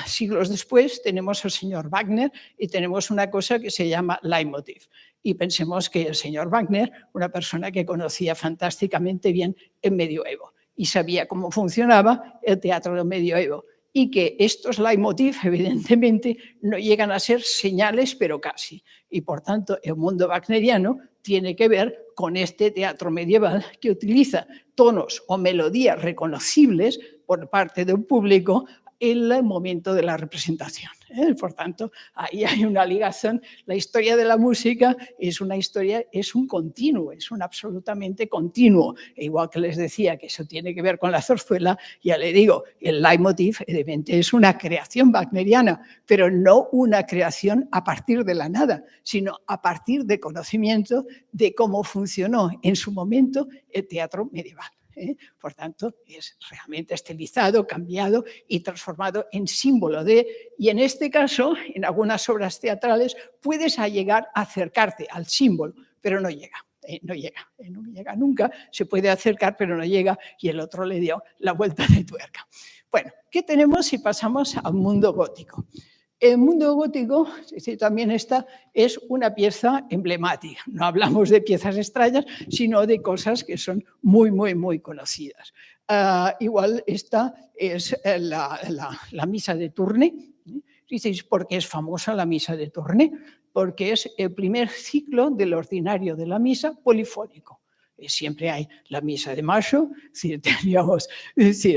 [SPEAKER 1] siglos después tenemos al señor Wagner y tenemos una cosa que se llama leitmotiv. Y pensemos que el señor Wagner, una persona que conocía fantásticamente bien el medioevo y sabía cómo funcionaba el teatro del medioevo, y que estos leitmotiv, evidentemente, no llegan a ser señales, pero casi. Y, por tanto, el mundo wagneriano tiene que ver con este teatro medieval que utiliza tonos o melodías reconocibles por parte de un público en el momento de la representación. Por tanto, ahí hay una ligación. La historia de la música es una historia, es un continuo, es un absolutamente continuo. E igual que les decía que eso tiene que ver con la zarzuela, ya le digo, el leitmotiv evidentemente es una creación wagneriana, pero no una creación a partir de la nada, sino a partir de conocimiento de cómo funcionó en su momento el teatro medieval. Por tanto, es realmente estilizado, cambiado y transformado en símbolo de, y en este caso, en algunas obras teatrales, puedes llegar a acercarte al símbolo, pero no llega. No llega nunca, se puede acercar, pero no llega, y el otro le dio la vuelta de tuerca. Bueno, ¿qué tenemos si pasamos al mundo gótico? El mundo gótico, también esta es una pieza emblemática. No hablamos de piezas extrañas, sino de cosas que son muy, muy, muy conocidas. Igual esta es la misa de Turne. Dices, ¿por qué es famosa la misa de Turne? Porque es el primer ciclo del ordinario de la misa polifónico. Siempre hay la misa de Mayo, teníamos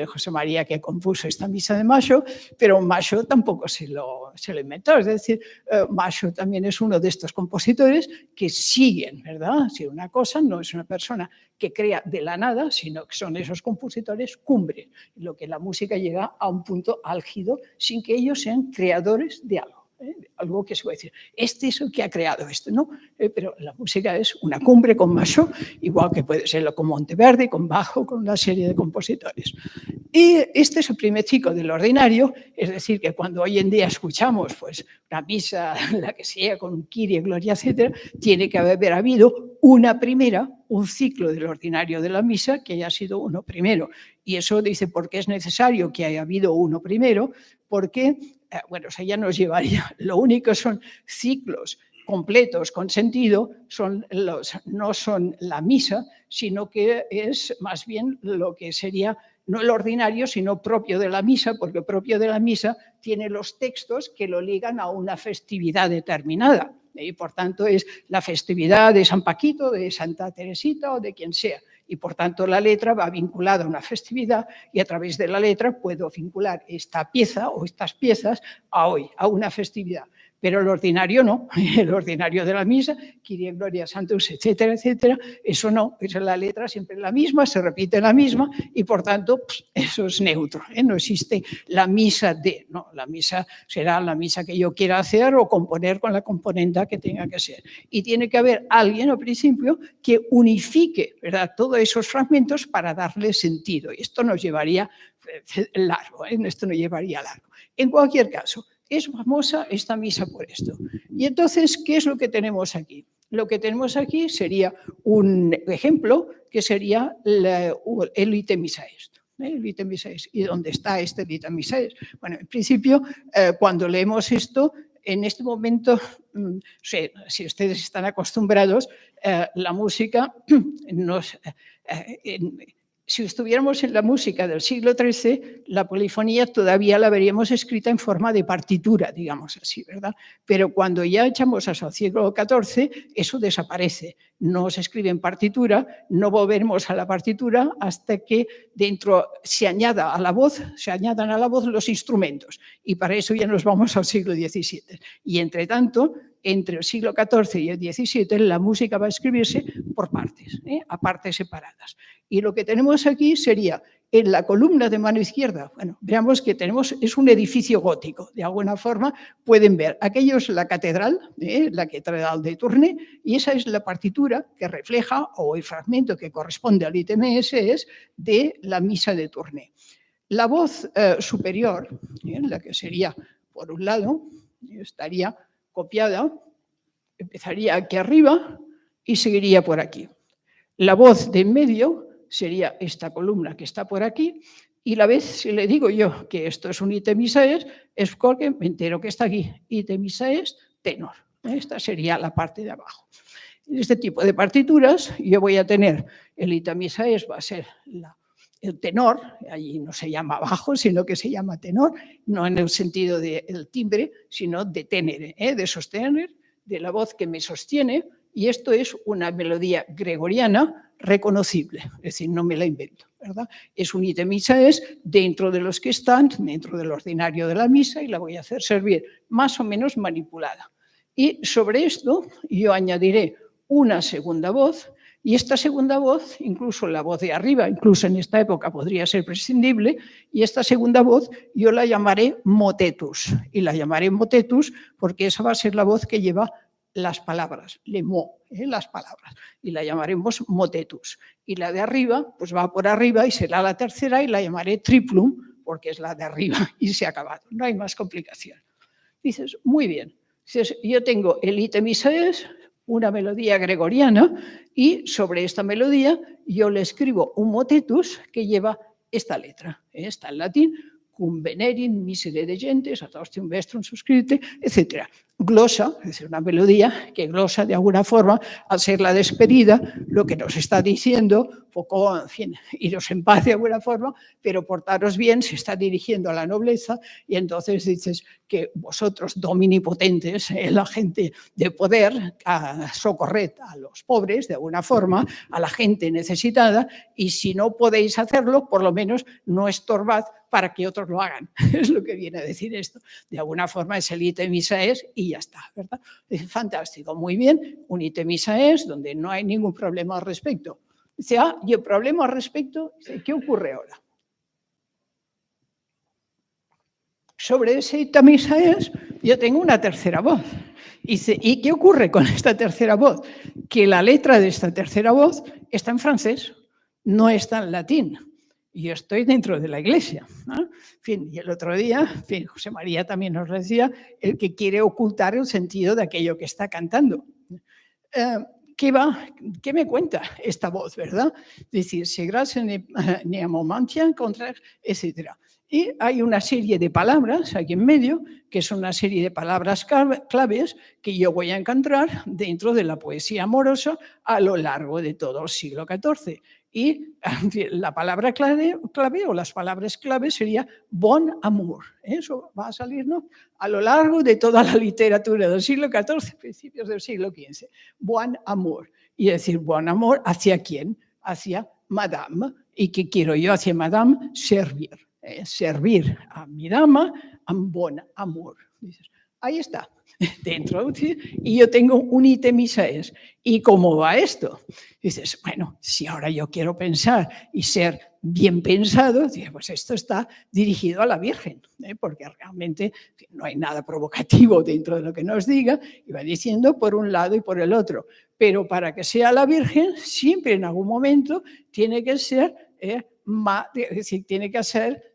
[SPEAKER 1] José María que compuso esta misa de Mayo, pero Mayo tampoco se lo inventó, es decir, Mayo también es uno de estos compositores que siguen, ¿verdad? Si una cosa no es una persona que crea de la nada, sino que son esos compositores cumbres, en lo que la música llega a un punto álgido sin que ellos sean creadores de algo. Algo que se puede decir, este es el que ha creado esto, ¿no? Pero la música es una cumbre con Macho, igual que puede serlo con Monteverdi, con Bach, con una serie de compositores. Y este es el primer ciclo del ordinario, es decir, que cuando hoy en día escuchamos pues, una misa, la que sea, con un Kyrie, Gloria, etc., tiene que haber habido una primera, un ciclo del ordinario de la misa que haya sido uno primero. Y eso dice por qué es necesario que haya habido uno primero, porque bueno, o sea, ya nos llevaría. Lo único son ciclos completos con sentido, no son la misa, sino que es más bien lo que sería no el ordinario, sino propio de la misa, porque propio de la misa tiene los textos que lo ligan a una festividad determinada. Y por tanto es la festividad de San Paquito, de Santa Teresita o de quien sea. Y por tanto la letra va vinculada a una festividad y a través de la letra puedo vincular esta pieza o estas piezas a hoy, a una festividad. Pero el ordinario no, el ordinario de la misa, Kyrie Gloria Santos, etcétera, etcétera, eso no, es la letra siempre la misma, se repite la misma y por tanto eso es neutro, no existe la misa de, no, la misa será la misa que yo quiera hacer o componer con la componenda que tenga que ser. Y tiene que haber alguien al principio que unifique, ¿verdad?, todos esos fragmentos para darle sentido y esto nos llevaría largo, esto nos llevaría largo. En cualquier caso, es famosa esta misa por esto. Y entonces, ¿qué es lo que tenemos aquí? Lo que tenemos aquí sería un ejemplo que sería el Ite Misaes. El Ite Misaes. ¿Y dónde está este Ite Misaes? Bueno, en principio, cuando leemos esto, en este momento, si ustedes están acostumbrados, la música nos... Si estuviéramos en la música del siglo XIII, la polifonía todavía la veríamos escrita en forma de partitura, digamos así, ¿verdad? Pero cuando ya echamos al siglo XIV, eso desaparece. No se escribe en partitura, no volvemos a la partitura hasta que dentro se añadan a la voz los instrumentos. Y para eso ya nos vamos al siglo XVII. Y entre tanto, entre el siglo XIV y el XVII, la música va a escribirse por partes, a partes separadas. Y lo que tenemos aquí sería, en la columna de mano izquierda, bueno, veamos que tenemos, es un edificio gótico, de alguna forma pueden ver, aquello es la catedral de Tournai, y esa es la partitura que refleja, o el fragmento que corresponde al Ite Misaes de la misa de Tournai. La voz superior, la que sería por un lado, estaría copiada, empezaría aquí arriba y seguiría por aquí. La voz de en medio sería esta columna que está por aquí y la vez si le digo yo que esto es un Ite Misaes es porque me entero que está aquí, Ite Misaes tenor. Esta sería la parte de abajo. En este tipo de partituras yo voy a tener el Ite Misaes, va a ser el tenor, allí no se llama bajo, sino que se llama tenor, no en el sentido del timbre, sino de tenere, de sostener, de la voz que me sostiene, y esto es una melodía gregoriana reconocible, es decir, no me la invento, ¿verdad? Es un Ite Misaes dentro de los que están, dentro del ordinario de la misa, y la voy a hacer servir más o menos manipulada. Y sobre esto yo añadiré una segunda voz, y esta segunda voz, incluso la voz de arriba, incluso en esta época podría ser prescindible, y esta segunda voz yo la llamaré motetus. Y la llamaré motetus porque esa va a ser la voz que lleva las palabras, le mots, las palabras. Y la llamaremos motetus. Y la de arriba, pues va por arriba y será la tercera y la llamaré triplum porque es la de arriba y se ha acabado. No hay más complicación. Dices, muy bien. Dices, yo tengo el Ite Misaes, una melodía gregoriana, y sobre esta melodía yo le escribo un motetus que lleva esta letra. Está en latín, cum venerin miserere gentes, ad ostium vestrum suscrite, etc. Glosa, es decir, una melodía que glosa de alguna forma, al ser la despedida, lo que nos está diciendo, poco, en fin, iros en paz de alguna forma, pero portaros bien, se está dirigiendo a la nobleza, y entonces dices que vosotros, dominipotentes, la gente de poder, socorred a los pobres de alguna forma, a la gente necesitada, y si no podéis hacerlo, por lo menos no estorbad para que otros lo hagan. Es lo que viene a decir esto. De alguna forma es el Ite Misaes y ya está, ¿verdad? Es fantástico, muy bien, un Ite Misaes donde no hay ningún problema al respecto. Dice, y el problema al respecto, ¿qué ocurre ahora? Sobre ese Ite Misaes yo tengo una tercera voz. Dice, ¿y qué ocurre con esta tercera voz? Que la letra de esta tercera voz está en francés, no está en latín. Y yo estoy dentro de la iglesia, ¿no? En fin, y el otro día, en fin, José María también nos decía, el que quiere ocultar el sentido de aquello que está cantando. ¿Qué me cuenta esta voz, verdad? Es decir, se grase ne moment contra, etc. Y hay una serie de palabras aquí en medio, que son una serie de palabras claves que yo voy a encontrar dentro de la poesía amorosa a lo largo de todo el siglo XIV. Y la palabra clave o las palabras clave sería bon amour. Eso va a salir, ¿no?, a lo largo de toda la literatura del siglo XIV, principios del siglo XV. Bon amour. Y decir, bon amour, ¿hacia quién? Hacia Madame. ¿Y qué quiero yo hacia Madame? Servir. Servir a mi dama amb bon amour. Dices, ahí está, dentro. Y yo tengo un ítem Isaías. ¿Y cómo va esto? Dices, bueno, si ahora yo quiero pensar y ser bien pensado, pues esto está dirigido a la Virgen, porque realmente no hay nada provocativo dentro de lo que nos diga, y va diciendo por un lado y por el otro. Pero para que sea la Virgen, siempre en algún momento tiene que ser, es decir, tiene que ser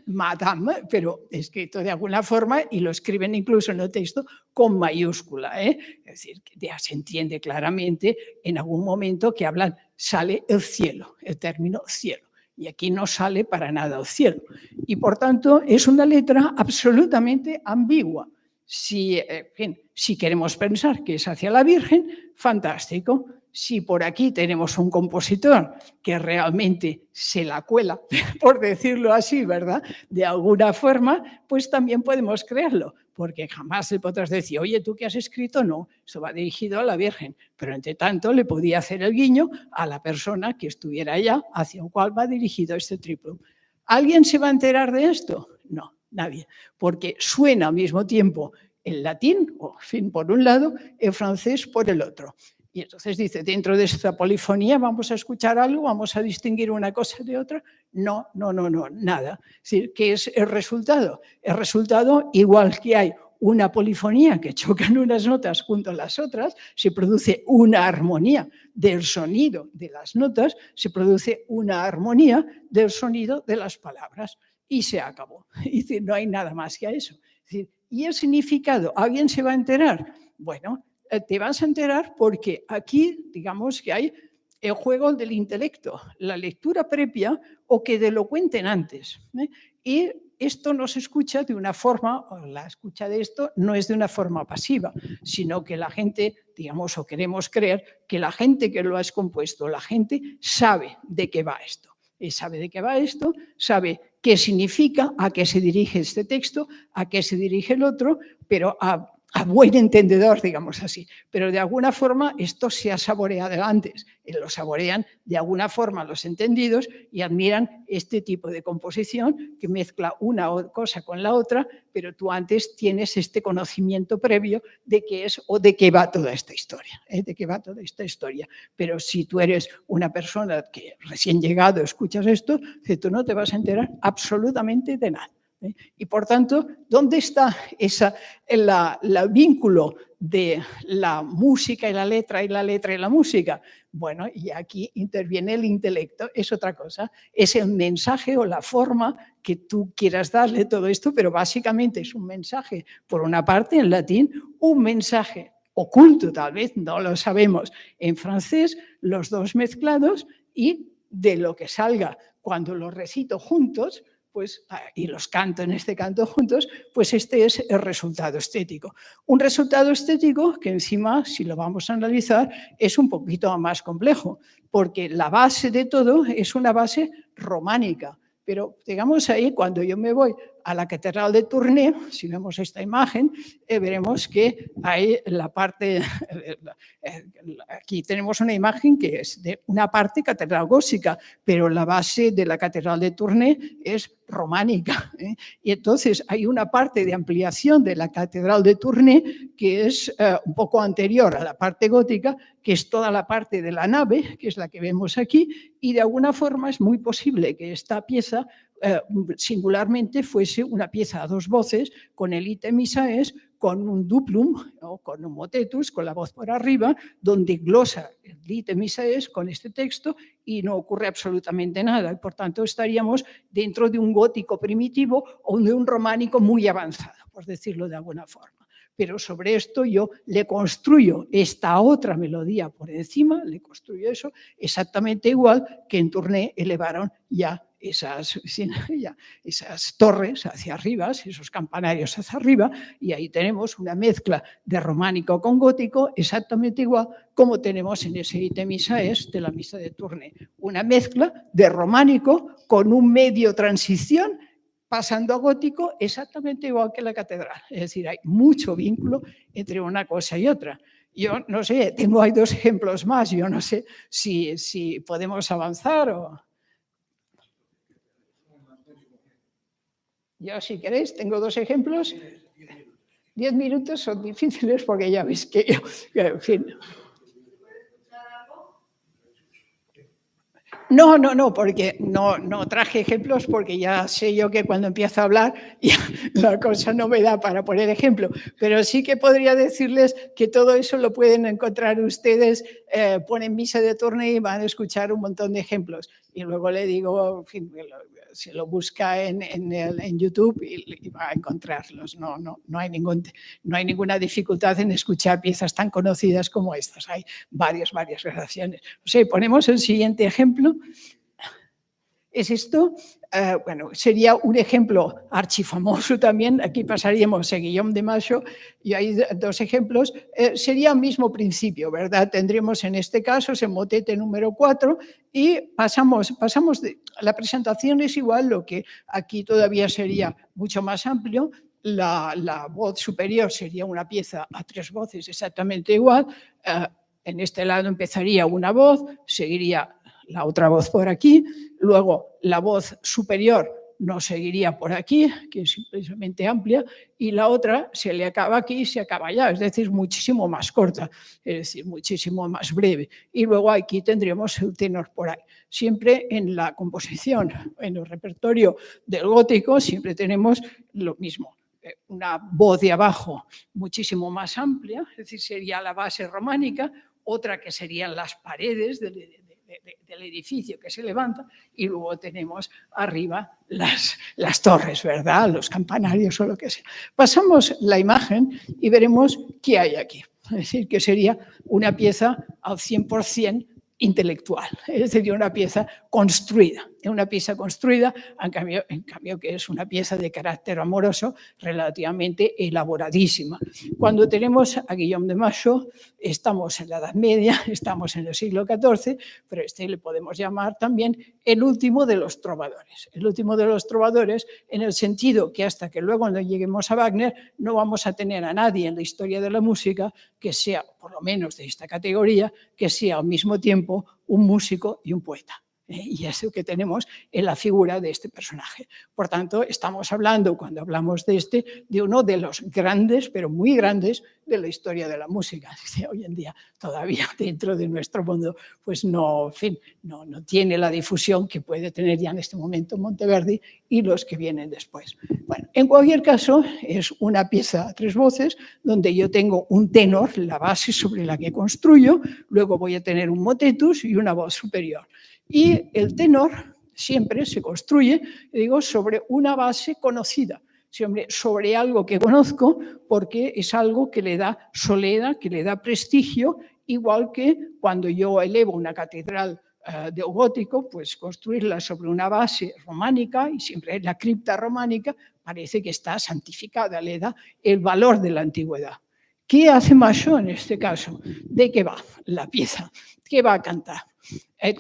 [SPEAKER 1] Madame, pero escrito de alguna forma, y lo escriben incluso en el texto con mayúscula. Es decir, que ya se entiende claramente en algún momento que hablan, sale el cielo, el término cielo. Y aquí no sale para nada el cielo. Y por tanto es una letra absolutamente ambigua. Si queremos pensar que es hacia la Virgen, fantástico. Si por aquí tenemos un compositor que realmente se la cuela, por decirlo así, ¿verdad?, de alguna forma, pues también podemos creerlo, porque jamás le podrás decir, oye, ¿tú qué has escrito? No, eso va dirigido a la Virgen, pero entre tanto le podía hacer el guiño a la persona que estuviera allá, hacia el cual va dirigido este triplum. ¿Alguien se va a enterar de esto? No, nadie, porque suena al mismo tiempo el latín, o, en fin, por un lado, el francés por el otro. Y entonces dice, dentro de esta polifonía vamos a escuchar algo, vamos a distinguir una cosa de otra. No, nada. Es decir, ¿qué es el resultado? El resultado, igual que hay una polifonía que chocan unas notas junto a las otras, se produce una armonía del sonido de las notas, se produce una armonía del sonido de las palabras. Y se acabó. Es decir, no hay nada más que eso. Es decir, ¿y el significado? ¿Alguien se va a enterar? Bueno, te vas a enterar porque aquí, digamos que hay el juego del intelecto, la lectura previa o que te lo cuenten antes. Y esto no se escucha de una forma, o la escucha de esto no es de una forma pasiva, sino que la gente, digamos, o queremos creer que la gente que lo ha compuesto, la gente sabe de qué va esto. Y sabe de qué va esto, sabe qué significa, a qué se dirige este texto, a qué se dirige el otro, pero a buen entendedor, digamos así. Pero de alguna forma esto se ha saboreado antes. Lo saborean de alguna forma los entendidos y admiran este tipo de composición que mezcla una cosa con la otra, pero tú antes tienes este conocimiento previo de qué es o de qué va toda esta historia. De qué va toda esta historia. Pero si tú eres una persona que recién llegado escuchas esto, tú no te vas a enterar absolutamente de nada. Y por tanto, ¿dónde está el vínculo de la música y la letra y la letra y la música? Bueno, y aquí interviene el intelecto, es otra cosa, es el mensaje o la forma que tú quieras darle todo esto, pero básicamente es un mensaje, por una parte en latín, un mensaje oculto tal vez, no lo sabemos, en francés, los dos mezclados, y de lo que salga cuando los recito juntos, pues, y los canto en este canto juntos, pues este es el resultado estético. Un resultado estético que encima, si lo vamos a analizar, es un poquito más complejo, porque la base de todo es una base románica. Pero digamos ahí, cuando yo me voy a la Catedral de Tournai, si vemos esta imagen, veremos que hay la parte, aquí tenemos una imagen que es de una parte catedral gótica, pero la base de la Catedral de Tournai es románica. Y entonces hay una parte de ampliación de la Catedral de Tournai que es un poco anterior a la parte gótica, que es toda la parte de la nave, que es la que vemos aquí, y de alguna forma es muy posible que esta pieza singularmente fuese una pieza a dos voces con el ítem Isaías, con un duplum o con un motetus, con la voz por arriba, donde glosa el ítem Isaías con este texto y no ocurre absolutamente nada. Y por tanto estaríamos dentro de un gótico primitivo o de un románico muy avanzado, por decirlo de alguna forma. Pero sobre esto yo le construyo esta otra melodía por encima, le construyo eso exactamente igual que en Tournai elevaron ya esas torres hacia arriba, esos campanarios hacia arriba, y ahí tenemos una mezcla de románico con gótico exactamente igual como tenemos en ese ítem Isaes de la misa de Tournai. Una mezcla de románico con un medio transición pasando a gótico exactamente igual que la catedral. Es decir, hay mucho vínculo entre una cosa y otra. Yo no sé, tengo ahí 2 ejemplos más, yo no sé si podemos avanzar o... Yo, si queréis, tengo 2 ejemplos. 10 minutos son difíciles porque ya veis que yo, en fin... No, porque no traje ejemplos porque ya sé yo que cuando empiezo a hablar ya la cosa no me da para poner ejemplo, pero sí que podría decirles que todo eso lo pueden encontrar ustedes, ponen misa de Tournai y van a escuchar un montón de ejemplos. Y luego le digo, en fin, se lo busca en YouTube y va a encontrarlos. No hay ninguna dificultad en escuchar piezas tan conocidas como estas. Hay varias grabaciones. O sea, ponemos el siguiente ejemplo. Es esto, bueno, sería un ejemplo archifamoso también, aquí pasaríamos a Guillaume de Macho, y hay 2 ejemplos, sería el mismo principio, ¿verdad? Tendríamos en este caso ese motete número 4 y pasamos la presentación es igual, lo que aquí todavía sería mucho más amplio. La voz superior sería una pieza a 3 voces exactamente igual, en este lado empezaría una voz, seguiría la otra voz por aquí, luego la voz superior no seguiría por aquí, que es simplemente amplia, y la otra se le acaba aquí y se acaba allá, es decir, muchísimo más corta, es decir, muchísimo más breve. Y luego aquí tendríamos el tenor por ahí. Siempre en la composición, en el repertorio del gótico, siempre tenemos lo mismo. Una voz de abajo muchísimo más amplia, es decir, sería la base románica, otra que serían las paredes del edificio que se levanta, y luego tenemos arriba las torres, ¿verdad? Los campanarios o lo que sea. Pasamos la imagen y veremos qué hay aquí. Es decir, que sería una pieza al 100% intelectual, es decir, una pieza construida, en cambio que es una pieza de carácter amoroso relativamente elaboradísima. Cuando tenemos a Guillaume de Macho, estamos en la Edad Media, estamos en el siglo XIV, pero le podemos llamar también el último de los trovadores. El último de los trovadores en el sentido que hasta que luego no lleguemos a Wagner no vamos a tener a nadie en la historia de la música que sea, por lo menos de esta categoría, que sea al mismo tiempo un músico y un poeta. Y es lo que tenemos en la figura de este personaje. Por tanto, estamos hablando, cuando hablamos de uno de los grandes, pero muy grandes, de la historia de la música. Hoy en día, todavía dentro de nuestro mundo, pues no tiene la difusión que puede tener ya en este momento Monteverdi y los que vienen después. Bueno, en cualquier caso, es una pieza a 3 voces, donde yo tengo un tenor, la base sobre la que construyo, luego voy a tener un motetus y una voz superior. Y el tenor siempre se construye, digo, sobre una base conocida, sobre algo que conozco, porque es algo que le da soledad, que le da prestigio, igual que cuando yo elevo una catedral de gótico, pues construirla sobre una base románica, y siempre la cripta románica parece que está santificada, le da el valor de la antigüedad. ¿Qué hace Macho en este caso? ¿De qué va la pieza? ¿Qué va a cantar?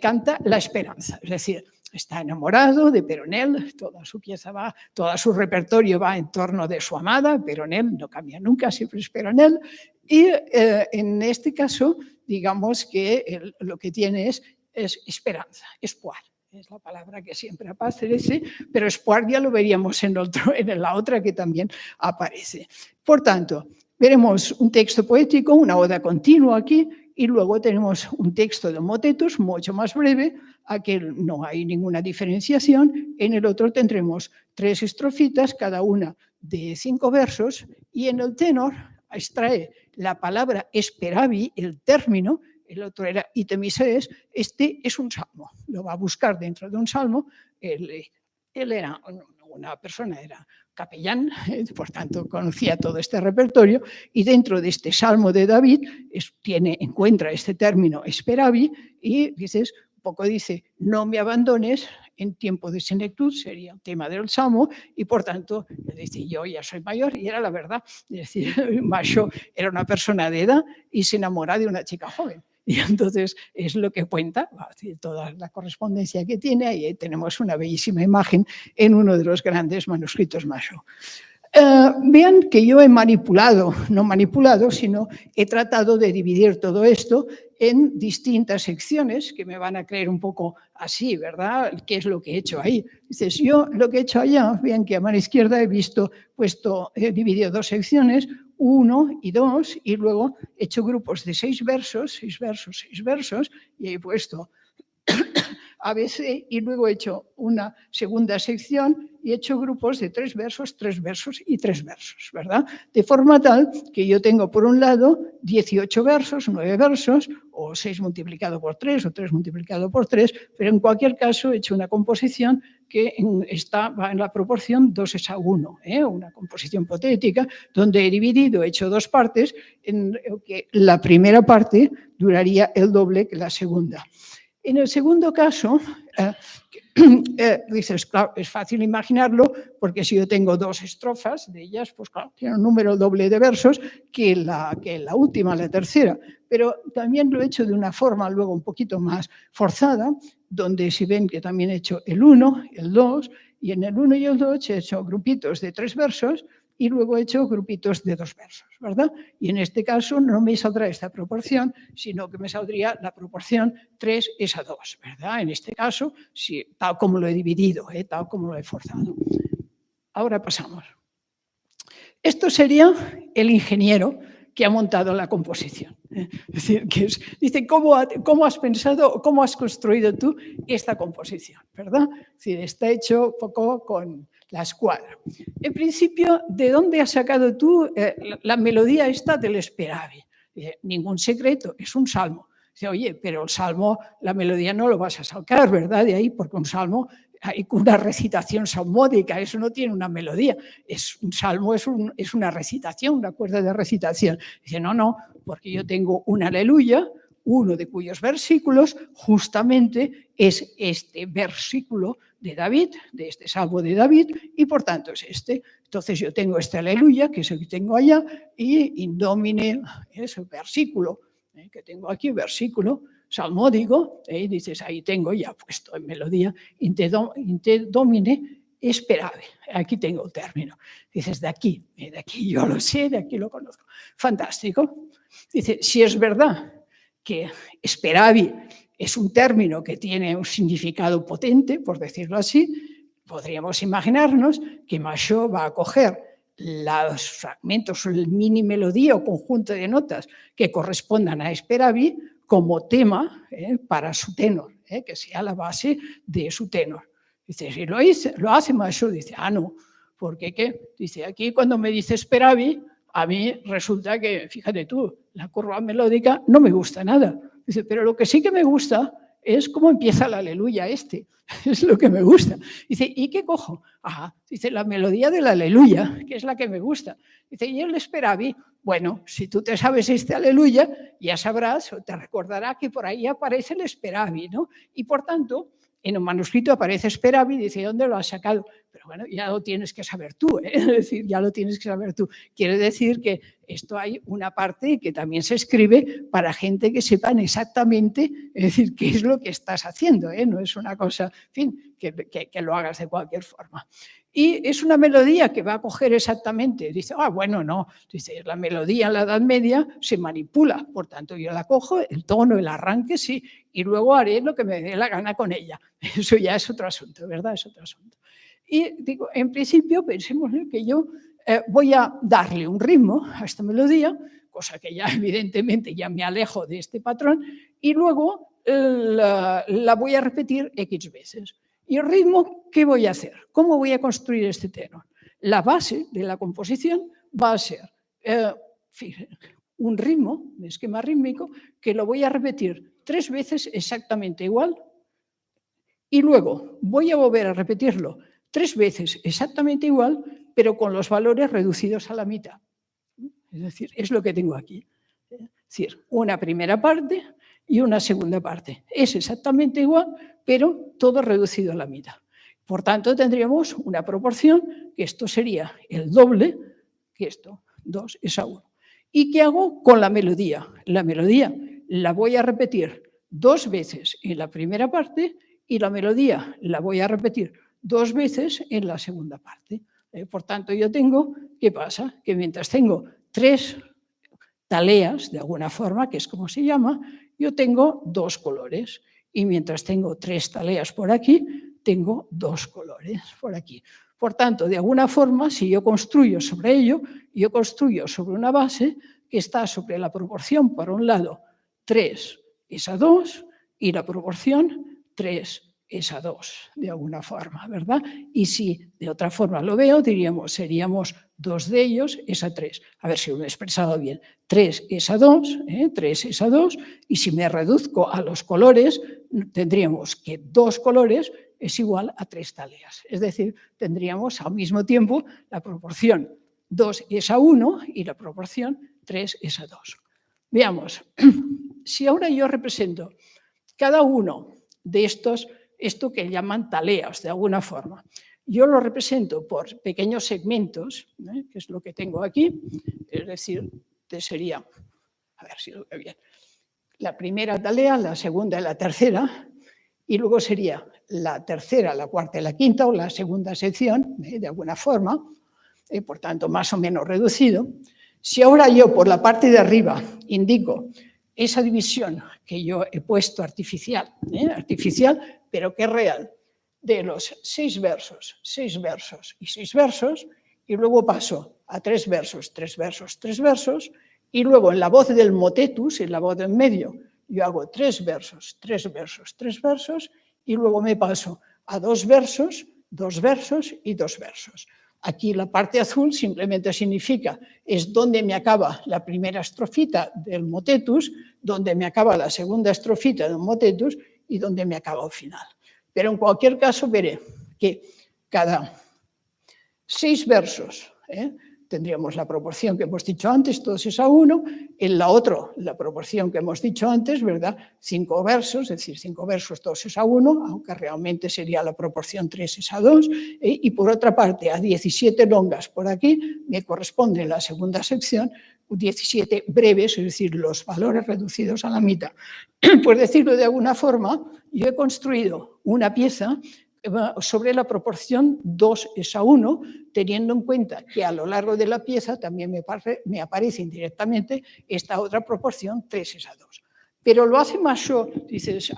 [SPEAKER 1] Canta la esperanza, es decir, está enamorado de Peronelle, toda su pieza todo su repertorio va en torno de su amada, Peronelle no cambia nunca, siempre es Peronelle, y en este caso, digamos que lo que tiene es esperanza, espoir. Es la palabra que siempre aparece, pero espoir ya lo veríamos en la otra que también aparece. Por tanto, veremos un texto poético, una oda continua aquí, y luego tenemos un texto de motetus mucho más breve, aquí no hay ninguna diferenciación. En el otro tendremos 3 estrofitas, cada una de 5 versos, y en el tenor extrae la palabra esperavi, el término, el otro era item Isaes, este es un salmo, lo va a buscar dentro de un salmo. Él era una persona, era capellán, por tanto conocía todo este repertorio, y dentro de este Salmo de David encuentra este término esperavi y dices, poco dice, no me abandones en tiempo de senectud, sería el tema del Salmo, y por tanto, dice, yo ya soy mayor, y era la verdad. Es decir, Macho era una persona de edad y se enamora de una chica joven. Y entonces es lo que cuenta, toda la correspondencia que tiene, ahí tenemos una bellísima imagen en uno de los grandes manuscritos Macho. Vean que yo he manipulado, no manipulado, sino he tratado de dividir todo esto en distintas secciones que me van a creer un poco así, ¿verdad? ¿Qué es lo que he hecho ahí? Dices, yo lo que he hecho allá, vean que a mano izquierda he dividido 2 secciones, 1 y 2, y luego he hecho grupos de 6 versos, 6 versos, 6 versos, y he puesto ABC, y luego he hecho una segunda sección y he hecho grupos de 3 versos, 3 versos y 3 versos, ¿verdad? De forma tal que yo tengo por un lado 18 versos, 9 versos, o 6 multiplicado por 3 o 3 multiplicado por 3, pero en cualquier caso he hecho una composición que va en la proporción 2:1, una composición hipotética, donde he dividido, he hecho 2 partes, en que la primera parte duraría el doble que la segunda. En el segundo caso, dices, claro, es fácil imaginarlo, porque si yo tengo 2 estrofas de ellas, pues claro, tiene un número doble de versos que la última, la tercera. Pero también lo he hecho de una forma luego un poquito más forzada, donde si ven que también he hecho el 1, el 2, y en el 1 y el 2 he hecho grupitos de 3 versos, y luego he hecho grupitos de 2 versos, ¿verdad? Y en este caso no me saldrá esta proporción, sino que me saldría la proporción 3:2, ¿verdad? En este caso, sí, tal como lo he dividido, tal como lo he forzado. Ahora pasamos. Esto sería el ingeniero que ha montado la composición. Es decir, dice, ¿cómo has pensado, cómo has construido tú esta composición? ¿Verdad? Es decir, está hecho un poco con la escuadra. En principio, ¿de dónde has sacado tú la melodía esta del Speravi? Dice, ningún secreto, es un salmo. Dice, oye, pero el salmo, la melodía no lo vas a sacar, ¿verdad? De ahí, porque un salmo hay una recitación salmódica, eso no tiene una melodía. Un salmo es una recitación, una cuerda de recitación. Dice, no, porque yo tengo un aleluya, uno de cuyos versículos justamente es este versículo de David, de este salmo de David, y por tanto es este. Entonces yo tengo este aleluya, que es el que tengo allá, y Indomine es el versículo, que tengo aquí, versículo salmódico, dices, ahí tengo ya puesto en melodía, Inte Domine Speravi. Aquí tengo el término. Dices, de aquí yo lo sé, de aquí lo conozco. Fantástico. Dice, si es verdad que Speravi es un término que tiene un significado potente, por decirlo así, podríamos imaginarnos que Macho va a coger los fragmentos o el mini melodía o conjunto de notas que correspondan a Speravi como tema para su tenor, que sea la base de su tenor. Dice, si lo hace Macho, dice, no, porque ¿qué? Dice, aquí cuando me dice Speravi, a mí resulta que, fíjate tú, la curva melódica no me gusta nada. Dice, pero lo que sí que me gusta es cómo empieza el aleluya este. Es lo que me gusta. Dice, ¿y qué cojo? Dice, la melodía del aleluya, que es la que me gusta. Dice, y el Speravi, bueno, si tú te sabes este aleluya, ya sabrás o te recordará que por ahí aparece el Speravi, ¿no? Y por tanto, en un manuscrito aparece Speravi, dice, ¿dónde lo has sacado? Pero bueno, ya lo tienes que saber tú, es decir, ya lo tienes que saber tú. Quiere decir que esto hay una parte que también se escribe para gente que sepan exactamente, es decir, qué es lo que estás haciendo, no es una cosa, en fin, que lo hagas de cualquier forma. Y es una melodía que va a coger exactamente, dice, bueno, no, dice, la melodía en la Edad Media se manipula, por tanto yo la cojo, el tono, el arranque, sí, y luego haré lo que me dé la gana con ella. Eso ya es otro asunto, ¿verdad? Es otro asunto. Y digo, en principio, pensemos que yo voy a darle un ritmo a esta melodía, cosa que ya evidentemente ya me alejo de este patrón, y luego la voy a repetir X veces. ¿Y el ritmo qué voy a hacer? ¿Cómo voy a construir este tenor? La base de la composición va a ser un ritmo, un esquema rítmico, que lo voy a repetir 3 veces exactamente igual, y luego voy a volver a repetirlo 3 veces exactamente igual, pero con los valores reducidos a la mitad. Es decir, es lo que tengo aquí. Es decir, una primera parte y una segunda parte. Es exactamente igual, pero todo reducido a la mitad. Por tanto, tendríamos una proporción que esto sería el doble que esto, 2:1. ¿Y qué hago con la melodía? La melodía la voy a repetir 2 veces en la primera parte y la melodía la voy a repetir 2 veces en la segunda parte. Por tanto, yo tengo, ¿qué pasa? Que mientras tengo 3 taleas, de alguna forma, que es como se llama, yo tengo 2 colores. Y mientras tengo 3 taleas por aquí, tengo 2 colores por aquí. Por tanto, de alguna forma, si yo construyo sobre ello, yo construyo sobre una base que está sobre la proporción, por un lado, 3:2 y la proporción 3:2, de alguna forma, ¿verdad? Y si de otra forma lo veo, diríamos, seríamos 2 de ellos, esa 3. A ver si lo he expresado bien. 3:2, 3:2, y si me reduzco a los colores, tendríamos que 2 colores es igual a 3 taleas. Es decir, tendríamos al mismo tiempo la proporción 2:1 y la proporción 3:2. Veamos, si ahora yo represento cada uno de estos, esto que llaman taleas de alguna forma, yo lo represento por pequeños segmentos, que es lo que tengo aquí, es decir, que sería, a ver si lo veo bien, la primera talea, la segunda y la tercera, y luego sería la tercera, la cuarta y la quinta, o la segunda sección, de alguna forma, por tanto, más o menos reducido. Si ahora yo por la parte de arriba indico esa división que yo he puesto artificial, pero que es real, de los 6 versos y 6 versos, y luego paso a 3 versos, 3 versos, 3 versos, y luego en la voz del motetus, en la voz de en medio, yo hago 3 versos, 3 versos, 3 versos, y luego me paso a 2 versos, 2 versos y 2 versos. Aquí la parte azul simplemente significa, es donde me acaba la primera estrofita del motetus, donde me acaba la segunda estrofita del motetus y donde me acaba el final. Pero en cualquier caso veré que cada 6 versos, tendríamos la proporción que hemos dicho antes, 2:1, en la otra, la proporción que hemos dicho antes, ¿verdad? 5 versos, es decir, 5 versos, 2:1, aunque realmente sería la proporción 3:2, y por otra parte, a 17 longas por aquí, me corresponde la segunda sección, 17 breves, es decir, los valores reducidos a la mitad. Por decirlo de alguna forma, yo he construido una pieza sobre la proporción 2:1, teniendo en cuenta que a lo largo de la pieza también me aparece indirectamente esta otra proporción 3:2. Pero lo hace más dices,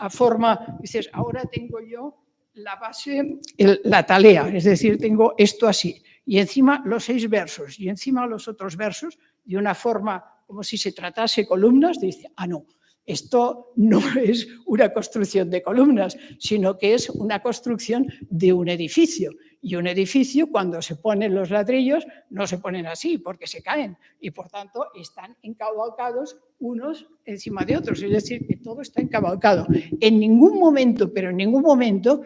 [SPEAKER 1] ahora tengo yo la base, la talea, es decir, tengo esto así, y encima los 6 versos, y encima los otros versos, de una forma como si se tratase columnas, dice, no, esto no es una construcción de columnas, sino que es una construcción de un edificio. Y un edificio, cuando se ponen los ladrillos, no se ponen así porque se caen y, por tanto, están encabalcados unos encima de otros. Es decir, que todo está encabalcado. En ningún momento, pero en ningún momento,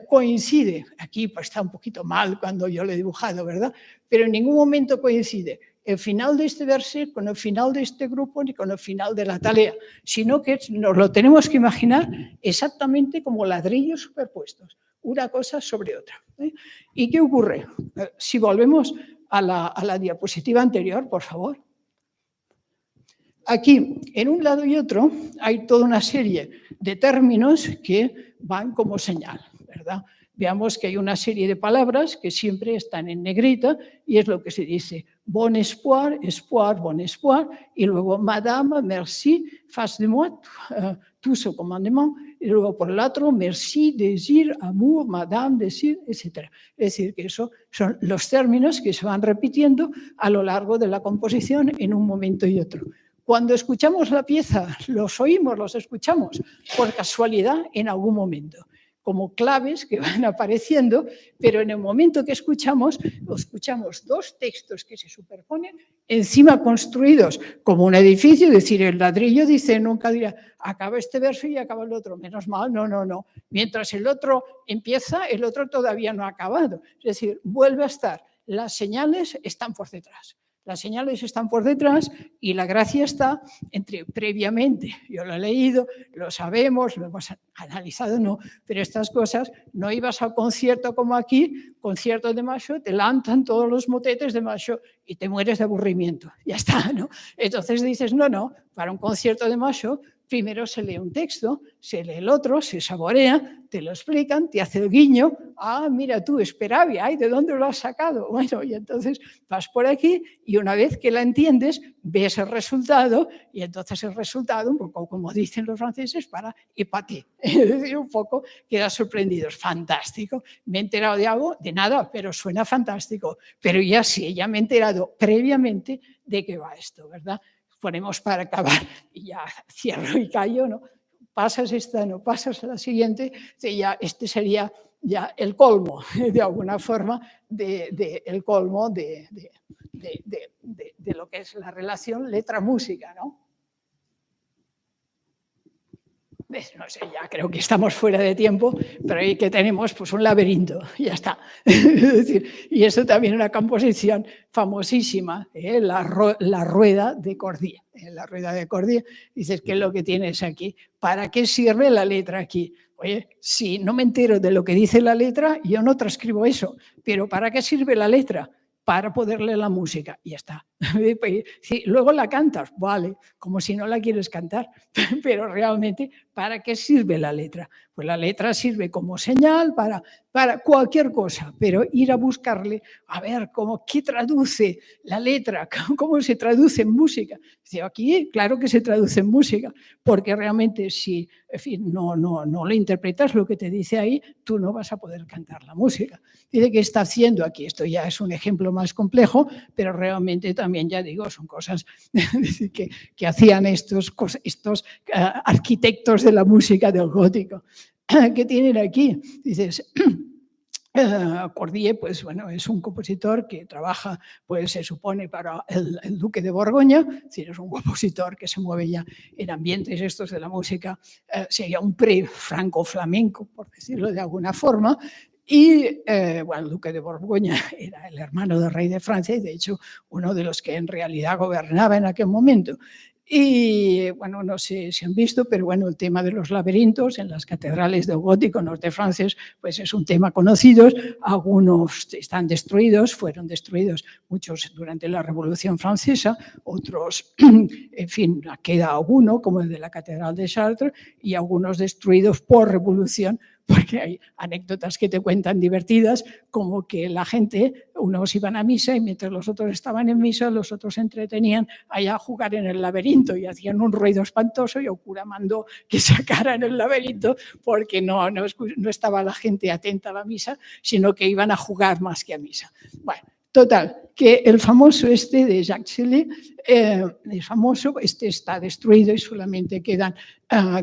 [SPEAKER 1] coincide, aquí pues está un poquito mal cuando yo lo he dibujado, ¿verdad? Pero en ningún momento coincide el final de este verso con el final de este grupo ni con el final de la talea, sino que nos lo tenemos que imaginar exactamente como ladrillos superpuestos, una cosa sobre otra. ¿Y qué ocurre? Si volvemos a la diapositiva anterior, por favor. Aquí, en un lado y otro, hay toda una serie de términos que van como señal, ¿verdad? Veamos que hay una serie de palabras que siempre están en negrita y es lo que se dice bon espoir, espoir, bon espoir, y luego madame, merci, face de moi, tout ce commandement, y luego por el otro, merci, désir, amour, madame, désir, etc. Es decir, que esos son los términos que se van repitiendo a lo largo de la composición en un momento y otro. Cuando escuchamos la pieza, los oímos, los escuchamos por casualidad en algún momento, como claves que van apareciendo, pero en el momento que escuchamos 2 textos que se superponen, encima construidos como un edificio, es decir, el ladrillo dice, nunca dirá, acaba este verso y acaba el otro, menos mal, no. Mientras el otro empieza, el otro todavía no ha acabado. Es decir, vuelve a estar, las señales están por detrás. Las señales están por detrás y la gracia está entre previamente, yo lo he leído, lo sabemos, lo hemos analizado, no, pero estas cosas, no ibas al concierto como aquí, concierto de Macho, te lanzan todos los motetes de Macho y te mueres de aburrimiento, ya está, ¿no? Entonces dices, no, para un concierto de Macho, primero se lee un texto, se lee el otro, se saborea, te lo explican, te hace el guiño, mira tú, Esperavia, ay, ¿de dónde lo has sacado? Bueno, y entonces vas por aquí y una vez que la entiendes, ves el resultado y entonces el resultado, un poco como dicen los franceses, para épaté, es decir, un poco quedas sorprendido, es fantástico, me he enterado de algo, de nada, pero suena fantástico, pero ya sí, ya me he enterado previamente de qué va esto, ¿verdad? Ponemos para acabar y ya cierro y callo, ¿no? Pasas esta, no pasas a la siguiente, ya este sería ya el colmo, de alguna forma, el colmo de lo que es la relación letra-música, ¿no? No sé, ya creo que estamos fuera de tiempo, pero ahí que tenemos pues un laberinto, ya está. Es decir, y eso también es una composición famosísima, la rueda de Cordier. La rueda de Cordier, dices, ¿qué es lo que tienes aquí? ¿Para qué sirve la letra aquí? Oye, si no me entero de lo que dice la letra, yo no transcribo eso, pero ¿para qué sirve la letra? Para poder leer la música, y ya está. Sí, luego la cantas, vale, como si no la quieres cantar, pero realmente, ¿para qué sirve la letra? Pues la letra sirve como señal para cualquier cosa, pero ir a buscarle, a ver qué traduce la letra, cómo se traduce en música. Aquí, claro que se traduce en música, porque realmente si, en fin, no lo interpretas lo que te dice ahí, tú no vas a poder cantar la música. Dice que está haciendo aquí, esto ya es un ejemplo más complejo, pero realmente también, ya digo, son cosas que hacían estos arquitectos de la música del gótico. ¿Qué tienen aquí? Dices, Cordier, pues bueno, es un compositor que trabaja, pues se supone, para el duque de Borgoña, es decir, es un compositor que se mueve ya en ambientes estos de la música, sería un pre-franco-flamenco, por decirlo de alguna forma, y bueno, el duque de Borgoña era el hermano del rey de Francia y de hecho uno de los que en realidad gobernaba en aquel momento. Y bueno, no sé si han visto, pero bueno, el tema de los laberintos en las catedrales del gótico norte francés, pues es un tema conocido. Algunos están destruidos, fueron destruidos muchos durante la Revolución Francesa, otros, en fin, queda alguno, como el de la Catedral de Chartres, y algunos destruidos por revolución, porque hay anécdotas que te cuentan divertidas, como que la gente, unos iban a misa y mientras los otros estaban en misa, los otros se entretenían allá a jugar en el laberinto y hacían un ruido espantoso y el cura mandó que sacaran el laberinto porque no estaba la gente atenta a la misa, sino que iban a jugar más que a misa. Bueno, total, que el famoso de Jacques Chilly, el famoso, está destruido y solamente quedan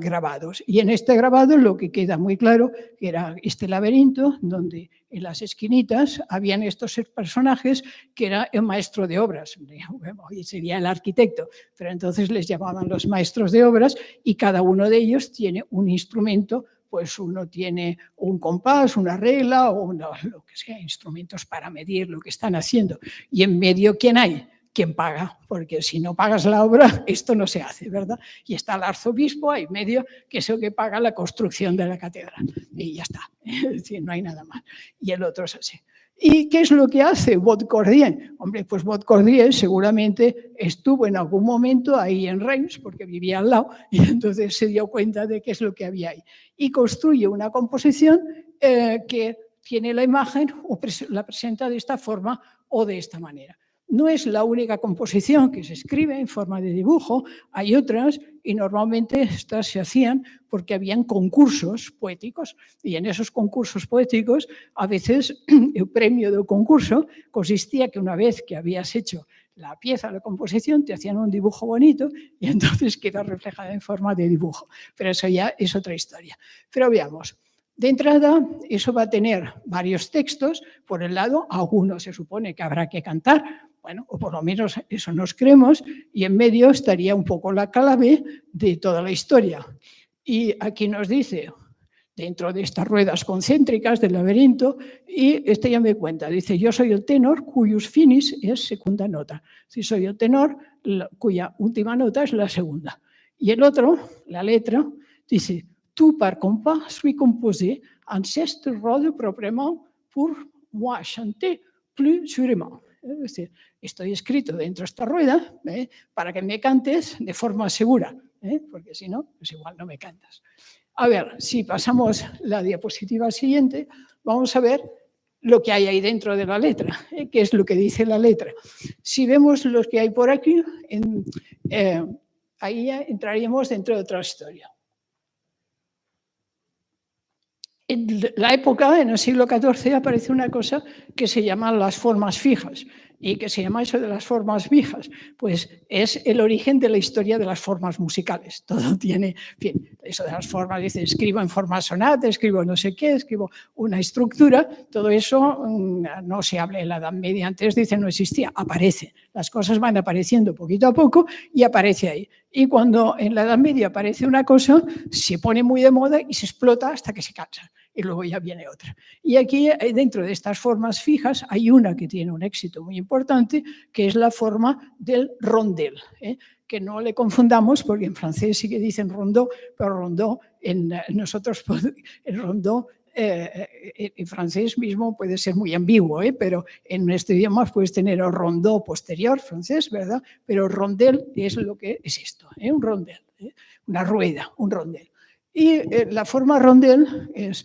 [SPEAKER 1] grabados. Y en este grabado lo que queda muy claro que era este laberinto donde en las esquinitas habían estos personajes que era el maestro de obras, hoy sería el arquitecto, pero entonces les llamaban los maestros de obras y cada uno de ellos tiene un instrumento. Pues uno tiene un compás, una regla o lo que sea, instrumentos para medir lo que están haciendo. Y en medio, ¿quién hay? ¿Quién paga? Porque si no pagas la obra, esto no se hace, ¿verdad? Y está el arzobispo ahí medio, que es el que paga la construcción de la catedral. Y ya está, es decir, no hay nada más. Y el otro es así. ¿Y qué es lo que hace Cordier? Hombre, pues Cordier seguramente estuvo en algún momento ahí en Reims, porque vivía al lado, y entonces se dio cuenta de qué es lo que había ahí. Y construye una composición que tiene la imagen o la presenta de esta forma o de esta manera. No es la única composición que se escribe en forma de dibujo, hay otras y normalmente estas se hacían porque habían concursos poéticos y en esos concursos poéticos a veces el premio del concurso consistía que una vez que habías hecho la pieza, la composición, te hacían un dibujo bonito y entonces queda reflejada en forma de dibujo, pero eso ya es otra historia. Pero veamos. De entrada, eso va a tener varios textos. Por el lado, algunos se supone que habrá que cantar, bueno, o por lo menos eso nos creemos, y en medio estaría un poco la clave de toda la historia. Y aquí nos dice, dentro de estas ruedas concéntricas del laberinto, y este ya me cuenta, dice, yo soy el tenor cuyos finis es segunda nota. Si soy el tenor cuya última nota es la segunda. Y el otro, la letra, dice, tout par compas suis composé en cette rode proprement pour moi chanter plus sûrement. Es decir, estoy escrito dentro de esta rueda para que me cantes de forma segura, porque si no, pues igual no me cantas. A ver, si pasamos la diapositiva siguiente, vamos a ver lo que hay ahí dentro de la letra, qué es lo que dice la letra. Si vemos lo que hay por aquí, ahí ya entraríamos dentro de otra historia. En la época, en el siglo XIV, aparece una cosa que se llaman las formas fijas. ¿Y qué se llama eso de las formas fijas? Pues es el origen de la historia de las formas musicales. Todo tiene, en fin, eso de las formas, dice, escribo en forma sonata, escribo no sé qué, escribo una estructura, todo eso no se habla en la Edad Media, antes dice no existía, aparece. Las cosas van apareciendo poquito a poco y aparece ahí. Y cuando en la Edad Media aparece una cosa, se pone muy de moda y se explota hasta que se cansa. Y luego ya viene otra. Y aquí, dentro de estas formas fijas, hay una que tiene un éxito muy importante, que es la forma del rondel, que no le confundamos, porque en francés sí que dicen rondeau, pero rondeau, nosotros el rondeau en francés mismo puede ser muy ambiguo, pero en nuestro idioma puedes tener el rondeau posterior, francés, ¿verdad? Pero rondel es lo que es esto, un rondel, una rueda, un rondel. Y la forma rondel es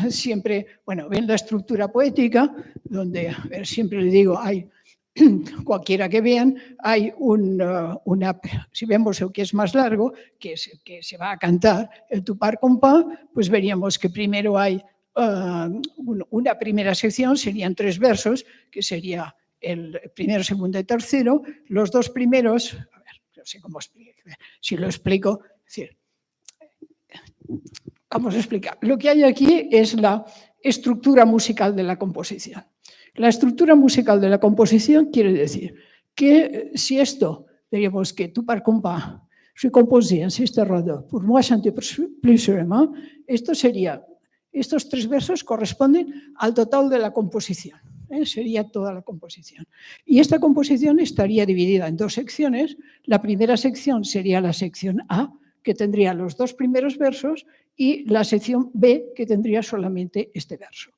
[SPEAKER 1] siempre, bueno, ven la estructura poética, donde, a ver, siempre le digo, hay, cualquiera que vean, hay si vemos el que es más largo, que se va a cantar, el tu par compas, pues veríamos que primero hay una primera sección, serían 3 versos, que sería el primero, segundo y tercero. Los 2 primeros, a ver, no sé cómo explicar, si lo explico, es decir, vamos a explicar. Lo que hay aquí es la estructura musical de la composición. La estructura musical de la composición quiere decir que si esto, diríamos que tu par compas, je composé en este rodo, pour moi chanter plus sûrement, esto sería, estos 3 versos corresponden al total de la composición. Sería toda la composición. Y esta composición estaría dividida en 2 secciones. La primera sección sería la sección A, que tendría los 2 primeros versos, y la sección B, que tendría solamente este verso.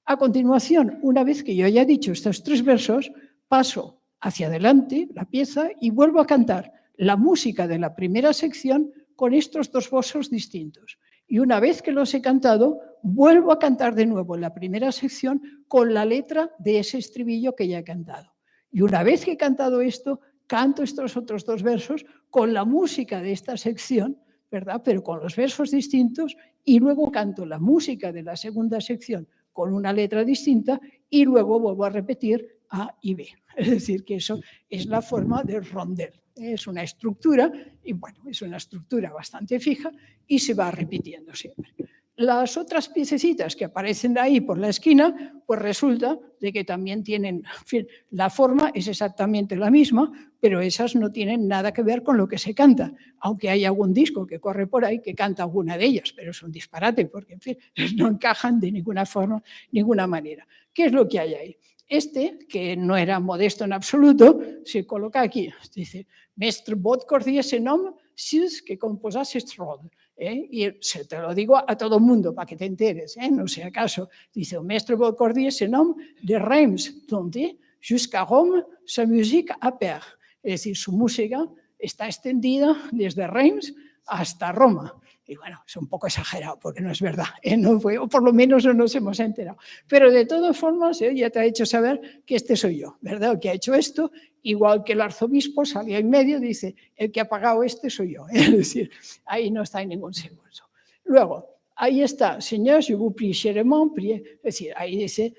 [SPEAKER 1] A continuación, una vez que yo haya dicho estos 3 versos, paso hacia adelante la pieza y vuelvo a cantar la música de la primera sección con estos 2 versos distintos. Y una vez que los he cantado, vuelvo a cantar de nuevo la primera sección con la letra de ese estribillo que ya he cantado. Y una vez que he cantado esto, canto estos otros 2 versos con la música de esta sección, ¿verdad? Pero con los versos distintos, y luego canto la música de la segunda sección con una letra distinta y luego vuelvo a repetir A y B. Es decir, que eso es la forma del rondel. Es una estructura, y bueno, es una estructura bastante fija y se va repitiendo siempre. Las otras piececitas que aparecen ahí por la esquina, pues resulta de que también tienen, en fin, la forma es exactamente la misma, pero esas no tienen nada que ver con lo que se canta, aunque hay algún disco que corre por ahí que canta alguna de ellas, pero es un disparate porque, en fin, no encajan de ninguna forma, ninguna manera. ¿Qué es lo que hay ahí? Este, que no era modesto en absoluto, se coloca aquí. Dice, Mestre Bot cordia ese nom, sis que composase este rol. Y se te lo digo a todo el mundo para que te enteres, no sé acaso. Dice, el Mestre Bot cordia ese nom de Reims, donde jusqu'à Rome sa musique a perd. Es decir, su música está extendida desde Reims hasta Roma. Y bueno, es un poco exagerado porque no es verdad, no fue, o por lo menos no nos hemos enterado. Pero de todas formas, ya te ha hecho saber que este soy yo, ¿verdad? El que ha hecho esto, igual que el arzobispo salía en medio, dice, el que ha pagado este soy yo. Es decir, ahí no está en ningún segundo. Luego, ahí está, Señor, je vous prie chèrement, es decir, ahí dice,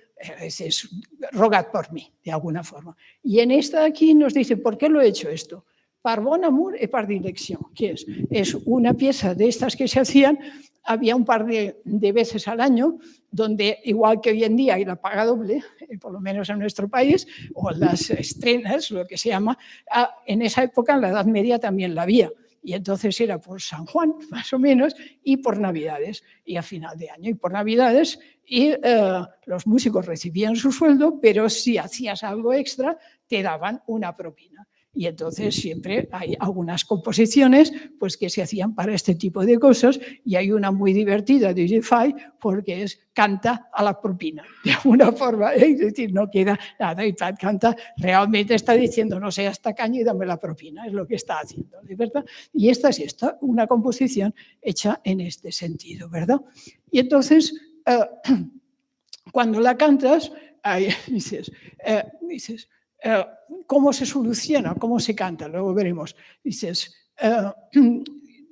[SPEAKER 1] rogad por mí, de alguna forma. Y en esta aquí nos dice, ¿por qué lo he hecho esto? Par bon amour et par dirección, que es una pieza de estas que se hacían, había un par de veces al año, donde igual que hoy en día hay la paga doble, por lo menos en nuestro país, o las estrenas, lo que se llama, en esa época, en la Edad Media también la había. y entonces era por San Juan, más o menos, y por Navidades, y a final de año, y por Navidades, y los músicos recibían su sueldo, pero si hacías algo extra, te daban una propina. Y entonces siempre hay algunas composiciones pues, que se hacían para este tipo de cosas, y hay una muy divertida de Jeffay porque es canta a la propina, de alguna forma, es decir, no queda nada, y Pat canta, realmente está diciendo no seas tacaño y dame la propina, es lo que está haciendo, ¿verdad? Y esta es una composición hecha en este sentido, ¿verdad? Y entonces, cuando la cantas, dices, ¿cómo se soluciona? ¿Cómo se canta? Luego veremos. Dices,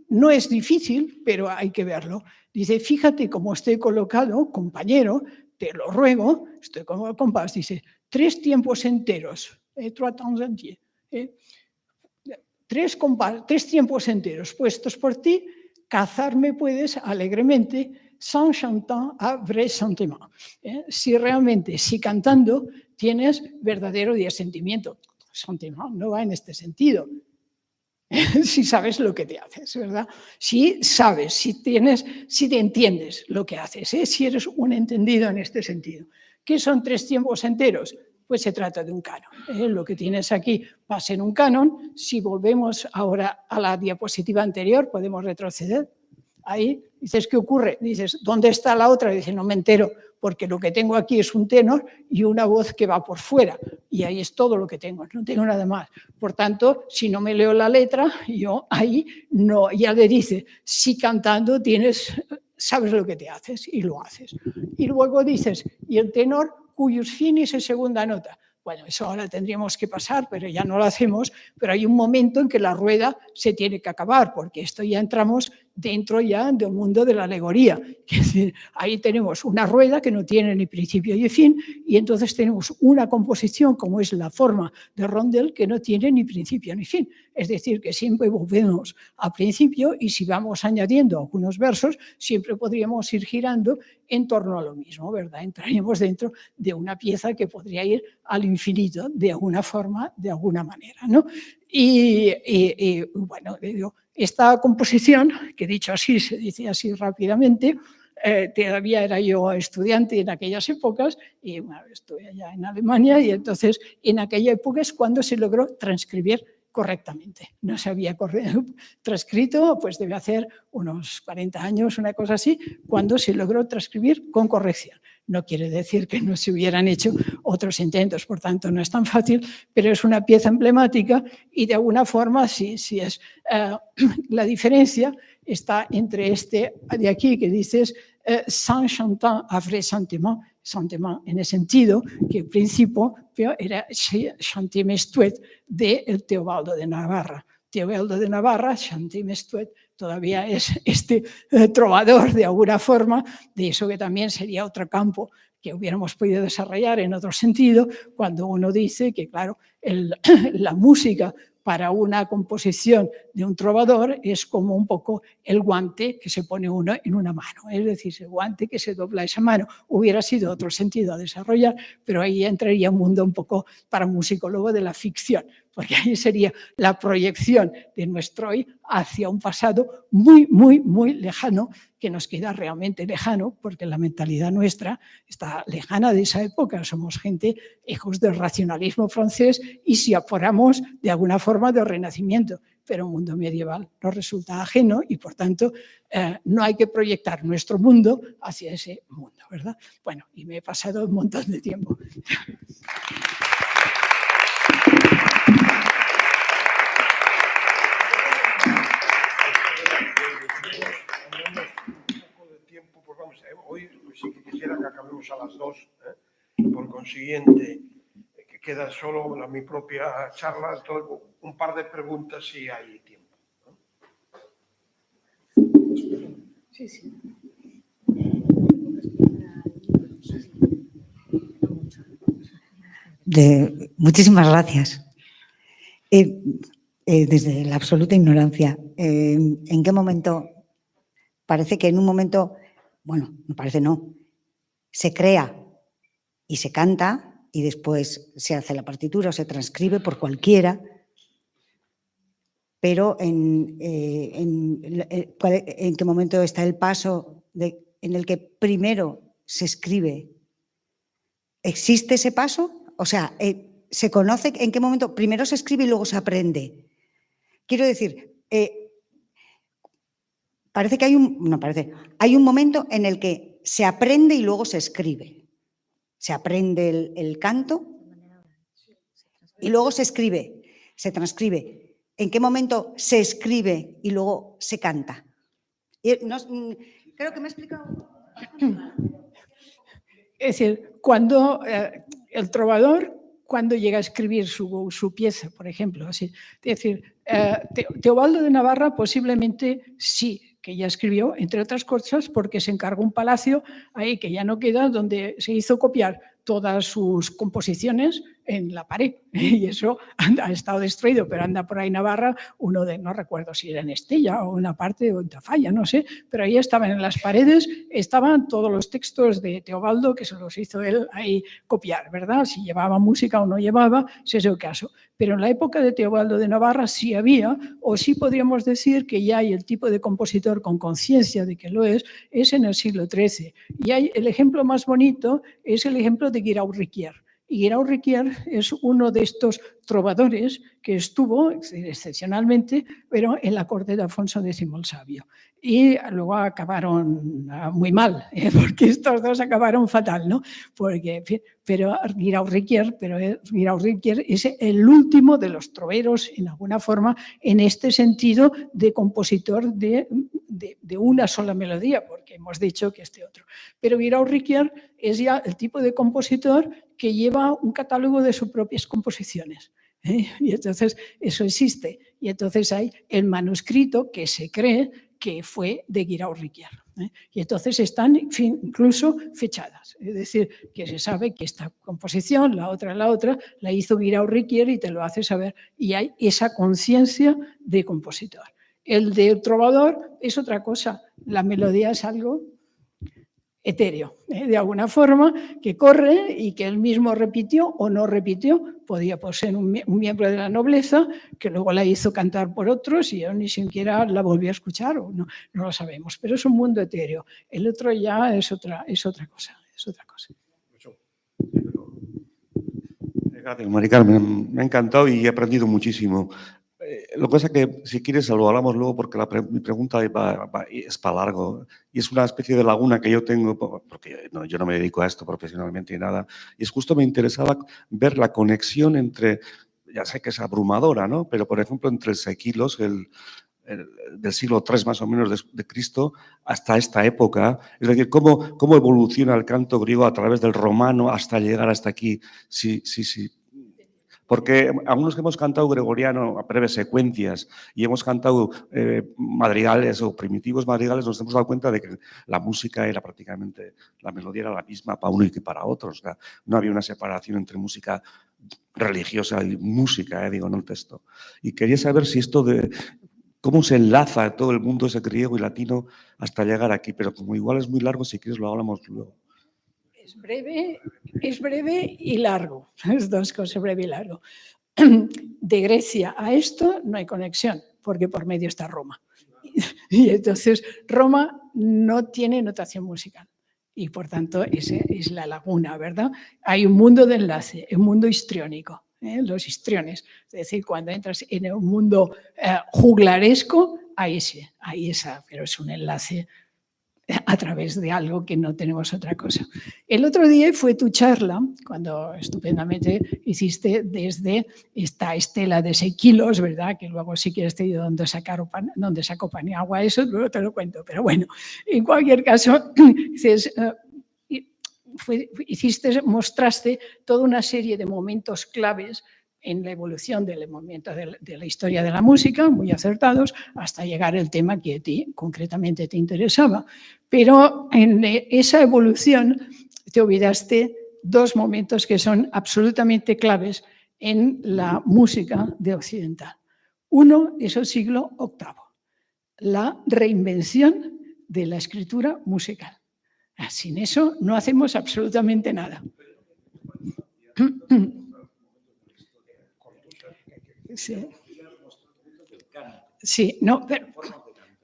[SPEAKER 1] no es difícil, pero hay que verlo. Dice, fíjate cómo estoy colocado, compañero, te lo ruego, estoy como el compás, dice, 3 tiempos enteros, 3 temps entiers, 3 tiempos enteros puestos por ti, cazarme puedes alegremente, sans chantant à vrai sentiment. Si realmente, si cantando, tienes verdadero sentimiento. Sentiment no va en este sentido. Si sabes lo que te haces, ¿verdad? Si sabes, si te entiendes lo que haces, si eres un entendido en este sentido. ¿Qué son 3 tiempos enteros? Pues se trata de un canon. Lo que tienes aquí va a ser un canon. Si volvemos ahora a la diapositiva anterior, podemos retroceder. Ahí dices, ¿qué ocurre? Dices, ¿dónde está la otra? Dices, no me entero, porque lo que tengo aquí es un tenor y una voz que va por fuera. Y ahí es todo lo que tengo, no tengo nada más. Por tanto, si no me leo la letra, yo ahí no, ya le dice, si cantando sabes lo que te haces y lo haces. Y luego dices, y el tenor cuyos fines es segunda nota. Bueno, eso ahora tendríamos que pasar, pero ya no lo hacemos, pero hay un momento en que la rueda se tiene que acabar, porque esto ya entramos dentro ya del mundo de la alegoría. Es decir, ahí tenemos una rueda que no tiene ni principio ni fin, y entonces tenemos una composición, como es la forma de rondel, que no tiene ni principio ni fin. Es decir, que siempre volvemos al principio, y si vamos añadiendo algunos versos, siempre podríamos ir girando en torno a lo mismo, ¿verdad? Entraríamos dentro de una pieza que podría ir al infinito, de alguna forma, de alguna manera, ¿no? Y bueno, esta composición, que dicho así, se dice así rápidamente, todavía era yo estudiante en aquellas épocas, y bueno, estoy allá en Alemania, y entonces en aquella época es cuando se logró transcribir correctamente. No se había transcrito, pues debe hacer unos 40 años, una cosa así, cuando se logró transcribir con corrección. No quiere decir que no se hubieran hecho otros intentos, por tanto no es tan fácil, pero es una pieza emblemática y de alguna forma sí es. La diferencia está entre este de aquí que dices sans chantant à vrai sentiment, sentiment en el sentido que el principio era chanter mestuet de Teobaldo de Navarra. Teobaldo de Navarra, chanter mestuet, todavía es este trovador de alguna forma, de eso que también sería otro campo que hubiéramos podido desarrollar en otro sentido, cuando uno dice que, claro, la música para una composición de un trovador es como un poco el guante que se pone uno en una mano, es decir, el guante que se dobla esa mano. Hubiera sido otro sentido a desarrollar, pero ahí entraría un mundo un poco para un musicólogo de la ficción, porque ahí sería la proyección de nuestro hoy hacia un pasado muy, muy, muy lejano, que nos queda realmente lejano, porque la mentalidad nuestra está lejana de esa época. Somos gente, hijos del racionalismo francés, y si apuramos de alguna forma del Renacimiento, pero un mundo medieval nos resulta ajeno y, por tanto, no hay que proyectar nuestro mundo hacia ese mundo, ¿verdad? Bueno, y me he pasado un montón de tiempo.
[SPEAKER 3] Hoy sí que quisiera que acabemos a las 2, por consiguiente, que queda solo mi propia charla, entonces, un par de preguntas si hay tiempo.
[SPEAKER 1] Sí, sí.
[SPEAKER 4] Muchísimas gracias. Desde la absoluta ignorancia, ¿en qué momento? Parece que en un momento, bueno, me parece no, se crea y se canta y después se hace la partitura o se transcribe por cualquiera, pero ¿en qué momento está el paso en el que primero se escribe? ¿Existe ese paso? O sea, ¿se conoce en qué momento primero se escribe y luego se aprende? Quiero decir, parece que hay un momento en el que se aprende y luego se escribe. Se aprende el canto y luego se escribe, se transcribe. ¿En qué momento se escribe y luego se canta? Creo que me he explicado.
[SPEAKER 1] Es decir, cuando el trovador, cuando llega a escribir su pieza, por ejemplo, así, es decir, Teobaldo de Navarra posiblemente sí, que ya escribió, entre otras cosas, porque se encargó un palacio ahí que ya no queda, donde se hizo copiar todas sus composiciones en la pared, y eso ha estado destruido, pero anda por ahí Navarra, uno de, no recuerdo si era en Estella o una parte o en Tafalla, no sé, pero ahí estaban en las paredes, estaban todos los textos de Teobaldo que se los hizo él ahí copiar, ¿verdad? Si llevaba música o no llevaba, ese es el caso. Pero en la época de Teobaldo de Navarra sí había, o sí podríamos decir que ya hay el tipo de compositor con conciencia de que lo es en el siglo XIII. Y hay, el ejemplo más bonito es el ejemplo de Guirao Riquier. Y Guirao Riquier es uno de estos trovadores que estuvo excepcionalmente, pero en la corte de Alfonso X el Sabio. Y luego acabaron muy mal, porque estos dos acabaron fatal, ¿no? Porque, pero Guirao Riquier es el último de los troveros, en alguna forma, en este sentido de compositor de una sola melodía, porque hemos dicho que este otro. Pero Guirao Riquier es ya el tipo de compositor que lleva un catálogo de sus propias composiciones. Y entonces eso existe. Y entonces hay el manuscrito que se cree que fue de Guirao Riquier. Y entonces están incluso fechadas. Es decir, que se sabe que esta composición, la otra, la hizo Guirao Riquier y te lo hace saber. Y hay esa conciencia de compositor. El de trovador es otra cosa. La melodía es algo etéreo, de alguna forma, que corre y que él mismo repitió o no repitió. Podía ser un miembro de la nobleza que luego la hizo cantar por otros y yo ni siquiera la volví a escuchar, o no lo sabemos, pero es un mundo etéreo. El otro ya es otra cosa.
[SPEAKER 5] Gracias, Mari Carmen. Me ha encantado y he aprendido muchísimo. Lo que pasa es que, si quieres, lo hablamos luego porque mi pregunta es para largo. Y es una especie de laguna que yo tengo, porque yo no me dedico a esto profesionalmente ni nada. Y es justo me interesaba ver la conexión entre, ya sé que es abrumadora, ¿no? Pero, por ejemplo, entre el Sequilos, del siglo III más o menos de Cristo, hasta esta época. Es decir, cómo evoluciona el canto griego a través del romano hasta llegar hasta aquí. Sí. Porque algunos que hemos cantado gregoriano a breves secuencias y hemos cantado madrigales o primitivos madrigales, nos hemos dado cuenta de que la música era prácticamente, la melodía era la misma para uno y que para otro. O sea, no había una separación entre música religiosa y música, no el texto. Y quería saber si esto de cómo se enlaza todo el mundo ese griego y latino hasta llegar aquí, pero como igual es muy largo, si quieres lo hablamos luego.
[SPEAKER 1] Es breve y largo, es dos cosas, breve y largo. De Grecia a esto no hay conexión, porque por medio está Roma. Y entonces Roma no tiene notación musical. Y por tanto, esa es la laguna, ¿verdad? Hay un mundo de enlace, un mundo histriónico, los histriones. Es decir, cuando entras en un mundo juglaresco, hay esa, pero es un enlace a través de algo que no tenemos otra cosa. El otro día fue tu charla, cuando estupendamente hiciste desde esta estela de Sequilos, ¿verdad? Que luego si quieres te digo dónde sacó Paniagua, eso luego te lo cuento, pero bueno, en cualquier caso, mostraste toda una serie de momentos claves en la evolución del movimiento de la historia de la música, muy acertados, hasta llegar al tema que a ti concretamente te interesaba. Pero en esa evolución te olvidaste dos momentos que son absolutamente claves en la música de occidental. Uno es el siglo VIII, la reinvención de la escritura musical. Sin eso no hacemos absolutamente nada. Sí. Sí, no, pero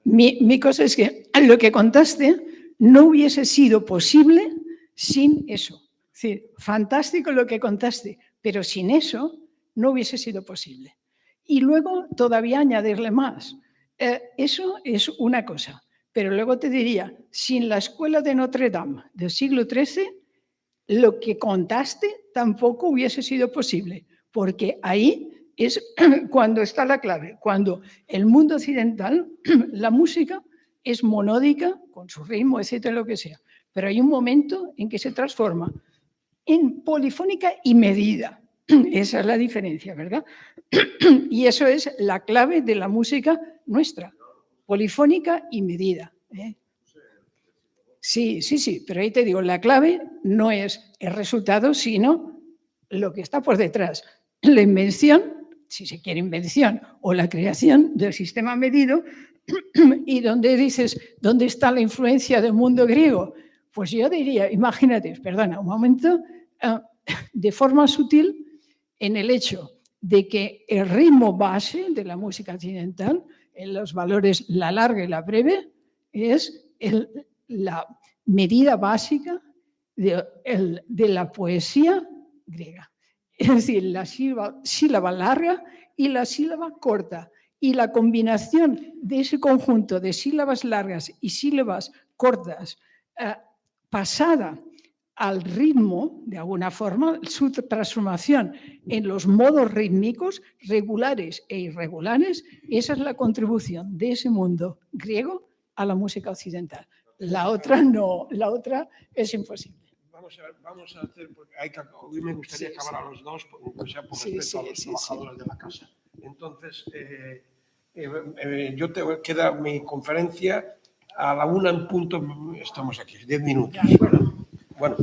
[SPEAKER 1] mi cosa es que lo que contaste no hubiese sido posible sin eso. Es decir, fantástico lo que contaste, pero sin eso no hubiese sido posible. Y luego todavía añadirle más. Eso es una cosa, pero luego te diría, sin la escuela de Notre Dame del siglo XIII, lo que contaste tampoco hubiese sido posible, porque ahí es cuando está la clave, cuando el mundo occidental, la música es monódica, con su ritmo, etcétera, lo que sea, pero hay un momento en que se transforma en polifónica y medida. Esa es la diferencia, ¿verdad? Y eso es la clave de la música nuestra, polifónica y medida. Sí, pero ahí te digo, la clave no es el resultado, sino lo que está por detrás. La invención, si se quiere invención, o la creación del sistema medido, y donde dices, ¿dónde está la influencia del mundo griego? Pues yo diría, imagínate, perdona, un momento, de forma sutil, en el hecho de que el ritmo base de la música occidental, en los valores la larga y la breve, es la medida básica de la poesía griega. Es decir, la sílaba larga y la sílaba corta. Y la combinación de ese conjunto de sílabas largas y sílabas cortas pasada al ritmo, de alguna forma, su transformación en los modos rítmicos regulares e irregulares, esa es la contribución de ese mundo griego a la música occidental. La otra no, la otra es imposible.
[SPEAKER 3] Vamos a hacer, porque hoy me gustaría acabar a los dos, aunque sea por respeto a los trabajadores de la casa. Entonces, queda mi conferencia a la 1 en punto, estamos aquí, 10 minutos.
[SPEAKER 1] De acuerdo.
[SPEAKER 3] Bueno.